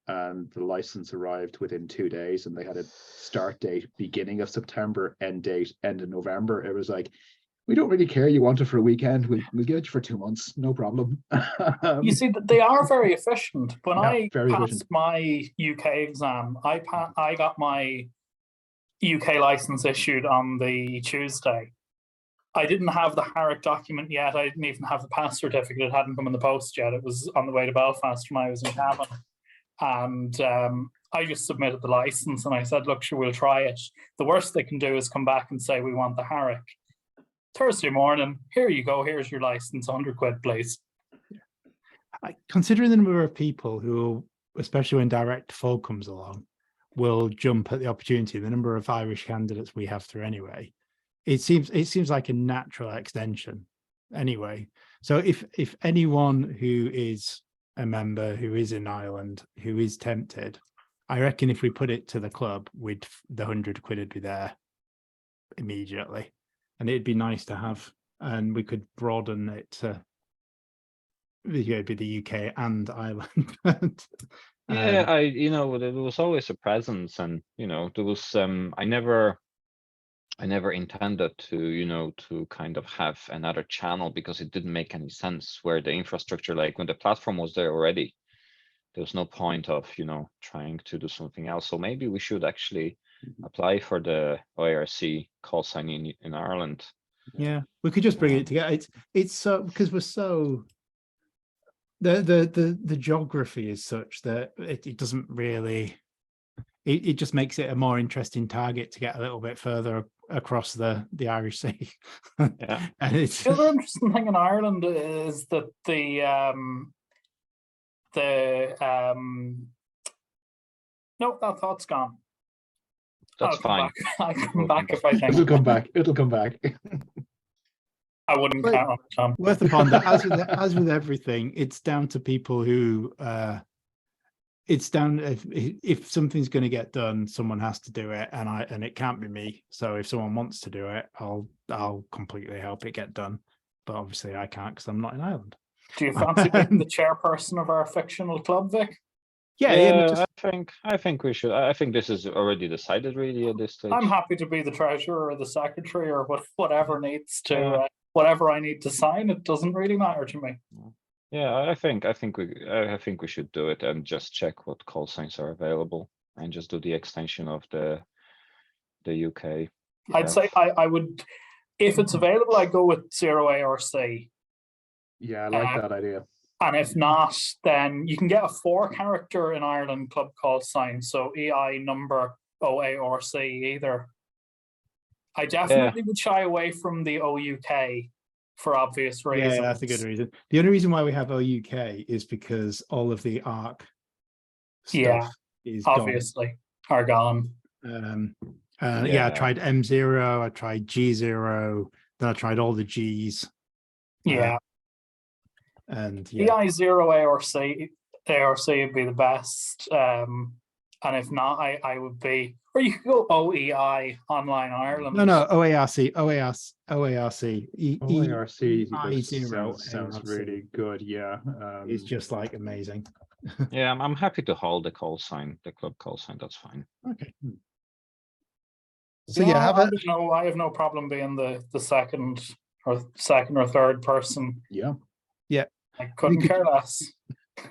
Speaker 8: and the license arrived within 2 days, and they had a start date beginning of September, end date end of November. It was like, we don't really care. You want it for a weekend? We'll give it you for 2 months, no problem.
Speaker 4: You see, they are very efficient. When
Speaker 8: Yeah,
Speaker 4: I
Speaker 8: very
Speaker 4: passed
Speaker 8: efficient.
Speaker 4: my UK exam, I got my UK license issued on the Tuesday. I didn't have the HARC document yet. I didn't even have the pass certificate. It hadn't come in the post yet. It was on the way to Belfast when I was in Cavan. And I just submitted the license and I said, look, sure, we'll try it. The worst they can do is come back and say, we want the HARC. Thursday morning, here you go, here's your license, 100 quid, please.
Speaker 1: considering the number of people who, especially when direct full comes along, will jump at the opportunity, the number of Irish candidates we have through anyway, it seems like a natural extension anyway. So if anyone who is a member who is in Ireland who is tempted, I reckon if we put it to the club, the 100 quid would be there immediately, and it'd be nice to have, and we could broaden it to it'd be the UK and Ireland.
Speaker 5: Yeah, there was always a presence, and there was I never intended to kind of have another channel, because it didn't make any sense where the infrastructure, like when the platform was there already, there was no point of trying to do something else. So maybe we should actually apply for the OARC call sign in Ireland.
Speaker 1: Yeah, we could just bring it together. It's so, because we're so the geography is such that it doesn't really, it just makes it a more interesting target to get a little bit further across the Irish Sea.
Speaker 5: Yeah.
Speaker 1: And it's
Speaker 4: The other interesting thing in Ireland is that no, that thought's gone.
Speaker 5: That's fine.
Speaker 4: I'll come back if I think.
Speaker 8: It'll come back. It'll come back.
Speaker 4: I wouldn't
Speaker 1: But-
Speaker 4: count on it, Tom.
Speaker 1: worth a ponder. As with everything, it's down to people who it's down, if something's going to get done, someone has to do it, and it can't be me. So if someone wants to do it, I'll completely help it get done. But obviously I can't, because I'm not in Ireland.
Speaker 4: Do you fancy being the chairperson of our fictional club, Vic?
Speaker 1: Yeah,
Speaker 5: I think we should. I think this is already decided really at this stage.
Speaker 4: I'm happy to be the treasurer or the secretary or whatever needs to
Speaker 5: Yeah.
Speaker 4: whatever I need to sign. It doesn't really matter to me.
Speaker 5: Yeah, I think we should do it and just check what call signs are available and just do the extension of the UK.
Speaker 4: I'd say I would, if it's available, I go with 0 ARC.
Speaker 8: Yeah, I like that idea.
Speaker 4: And if not, then you can get a 4-character in Ireland club call sign. So EI number OARC either. I definitely would shy away from the OUK for obvious reasons.
Speaker 1: yeah, that's a good reason. The only reason why we have OUK is because all of the ARC stuff
Speaker 4: Yeah,
Speaker 1: is
Speaker 4: obviously are gone.
Speaker 1: gone. I tried M0, I tried G0, then I tried all the Gs.
Speaker 4: Yeah.
Speaker 1: And
Speaker 4: EI0 ARC would be the best. And if not, I would be, or you could go OEI Online Ireland.
Speaker 1: No, OARC.
Speaker 8: OARC sounds
Speaker 1: ARC.
Speaker 8: really good. Yeah.
Speaker 1: It's just like amazing.
Speaker 5: Yeah, I'm happy to hold the call sign, the club call sign. That's fine.
Speaker 1: Okay. So yeah,
Speaker 4: I have no problem being the second or third person.
Speaker 8: Yeah.
Speaker 4: I couldn't care less.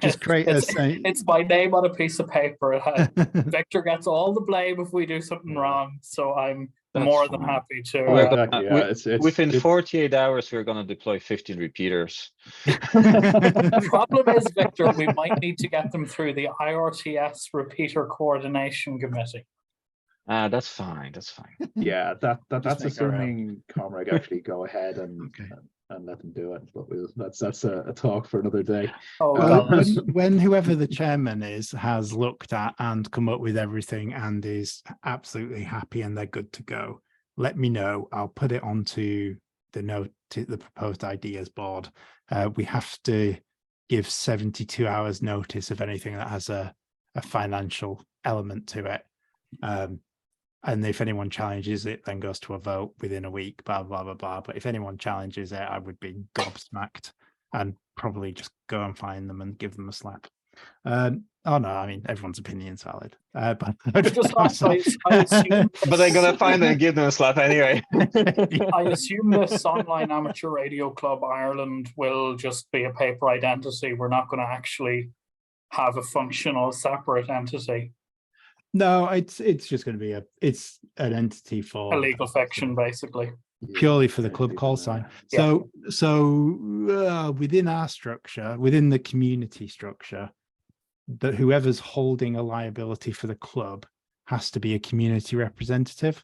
Speaker 1: just create
Speaker 4: It's my name on a piece of paper. Victor gets all the blame if we do something wrong. So I'm
Speaker 5: That's
Speaker 4: more than
Speaker 5: fine.
Speaker 4: happy to.
Speaker 8: Exactly. Yeah, it's
Speaker 5: Within 48 hours, we're going to deploy 15 repeaters.
Speaker 4: The problem is, Victor, we might need to get them through the IRTS Repeater Coordination Committee.
Speaker 5: That's fine. That's fine.
Speaker 8: Yeah, that's
Speaker 1: make our
Speaker 8: assuming Comrade actually go ahead and let them do it. But that's a talk for another day.
Speaker 4: Oh, God.
Speaker 1: when whoever the chairman is has looked at and come up with everything and is absolutely happy and they're good to go, let me know. I'll put it onto the proposed ideas board. We have to give 72 hours notice of anything that has a financial element to it. And if anyone challenges it, then goes to a vote within a week, blah, blah, blah, blah. But if anyone challenges it, I would be gobsmacked and probably just go and find them and give them a slap. Oh no, I mean, everyone's opinion's valid. But
Speaker 4: I assume
Speaker 5: But they're gonna find it and give them a slap anyway.
Speaker 4: I assume this online amateur radio club Ireland will just be a paper identity. We're not going to actually have a functional separate entity.
Speaker 1: No, it's just going to be it's an entity for
Speaker 4: A legal fiction, basically.
Speaker 1: purely for the club call sign. So within our structure, within the community structure, that whoever's holding a liability for the club has to be a community representative.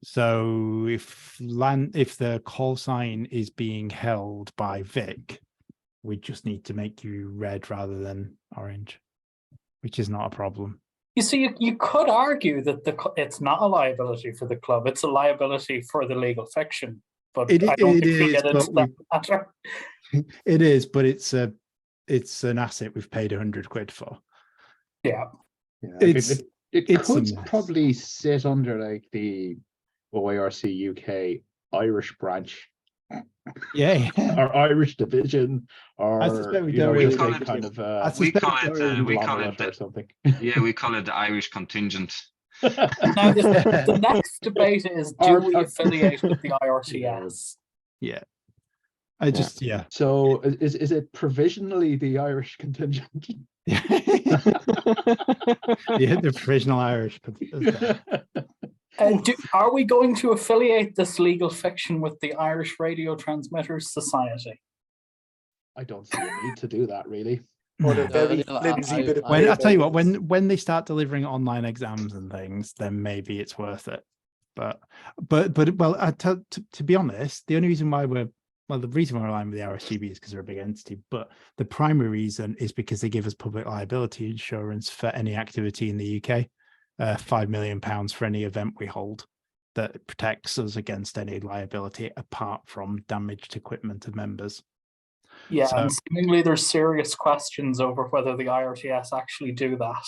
Speaker 1: So if the call sign is being held by Vic, we just need to make you red rather than orange, which is not a problem.
Speaker 4: You see, you could argue that it's not a liability for the club; it's a liability for the legal fiction. But I don't think we get into that matter.
Speaker 1: It is, but it's an asset we've paid 100 quid for.
Speaker 4: Yeah,
Speaker 8: it could probably sit under like the OARC UK Irish branch.
Speaker 1: Yeah.
Speaker 8: Or Irish division, or
Speaker 1: I suspect we
Speaker 8: you know,
Speaker 1: don't really
Speaker 8: just
Speaker 1: take
Speaker 8: kind of
Speaker 9: we call it
Speaker 8: or something.
Speaker 9: Yeah, we call it the Irish contingent.
Speaker 4: Now, the next debate is: do we affiliate with the IRTS?
Speaker 1: Yeah. I just
Speaker 8: So is it provisionally the Irish contingent?
Speaker 1: Yeah, the provisional Irish.
Speaker 4: Are we going to affiliate this legal fiction with the Irish Radio Transmitters Society?
Speaker 8: I don't see a need to do that, really.
Speaker 3: Or a very flimsy bit of
Speaker 1: I'll tell you what, when they start delivering online exams and things, then maybe it's worth it. But well, to be honest, the only reason why the reason we're aligned with the RSGB is because they're a big entity, but the primary reason is because they give us public liability insurance for any activity in the UK, £5 million for any event we hold that protects us against any liability apart from damaged equipment of members.
Speaker 4: Yeah, so, and seemingly there's serious questions over whether the IRTS actually do that.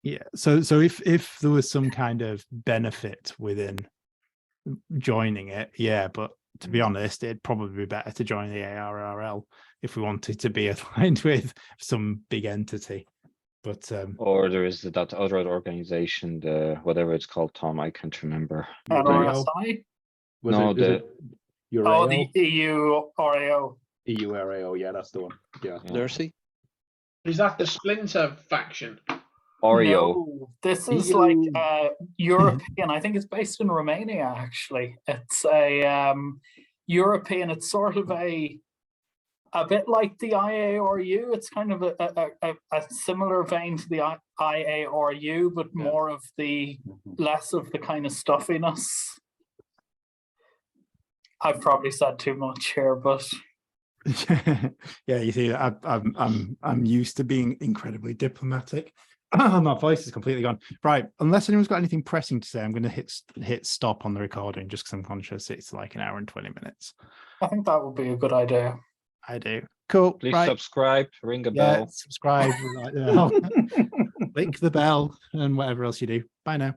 Speaker 1: Yeah, so if there was some kind of benefit within joining it, yeah, but to be honest, it'd probably be better to join the ARRL if we wanted to be aligned with some big entity. But
Speaker 5: or there is that other organization, the whatever it's called, Tom, I can't remember.
Speaker 4: RSI?
Speaker 5: The
Speaker 4: EU RAO.
Speaker 8: EU RAO, yeah, that's the one. Yeah.
Speaker 7: Lucy?
Speaker 2: Is that the Splinter faction?
Speaker 5: Oreo.
Speaker 4: No, this is like European. I think it's based in Romania, actually. It's a European. It's sort of a bit like the IARU. It's kind of a similar vein to the IARU, but more of the less of the kind of stuffiness. I've probably said too much here, but
Speaker 1: yeah, you see, I'm used to being incredibly diplomatic. My voice is completely gone. Right, unless anyone's got anything pressing to say, I'm going to hit stop on the recording just because I'm conscious it's like an hour and 20 minutes.
Speaker 4: I think that would be a good idea.
Speaker 1: I do. Cool.
Speaker 5: Please subscribe, ring a bell.
Speaker 1: Subscribe, click the bell, and whatever else you do. Bye now.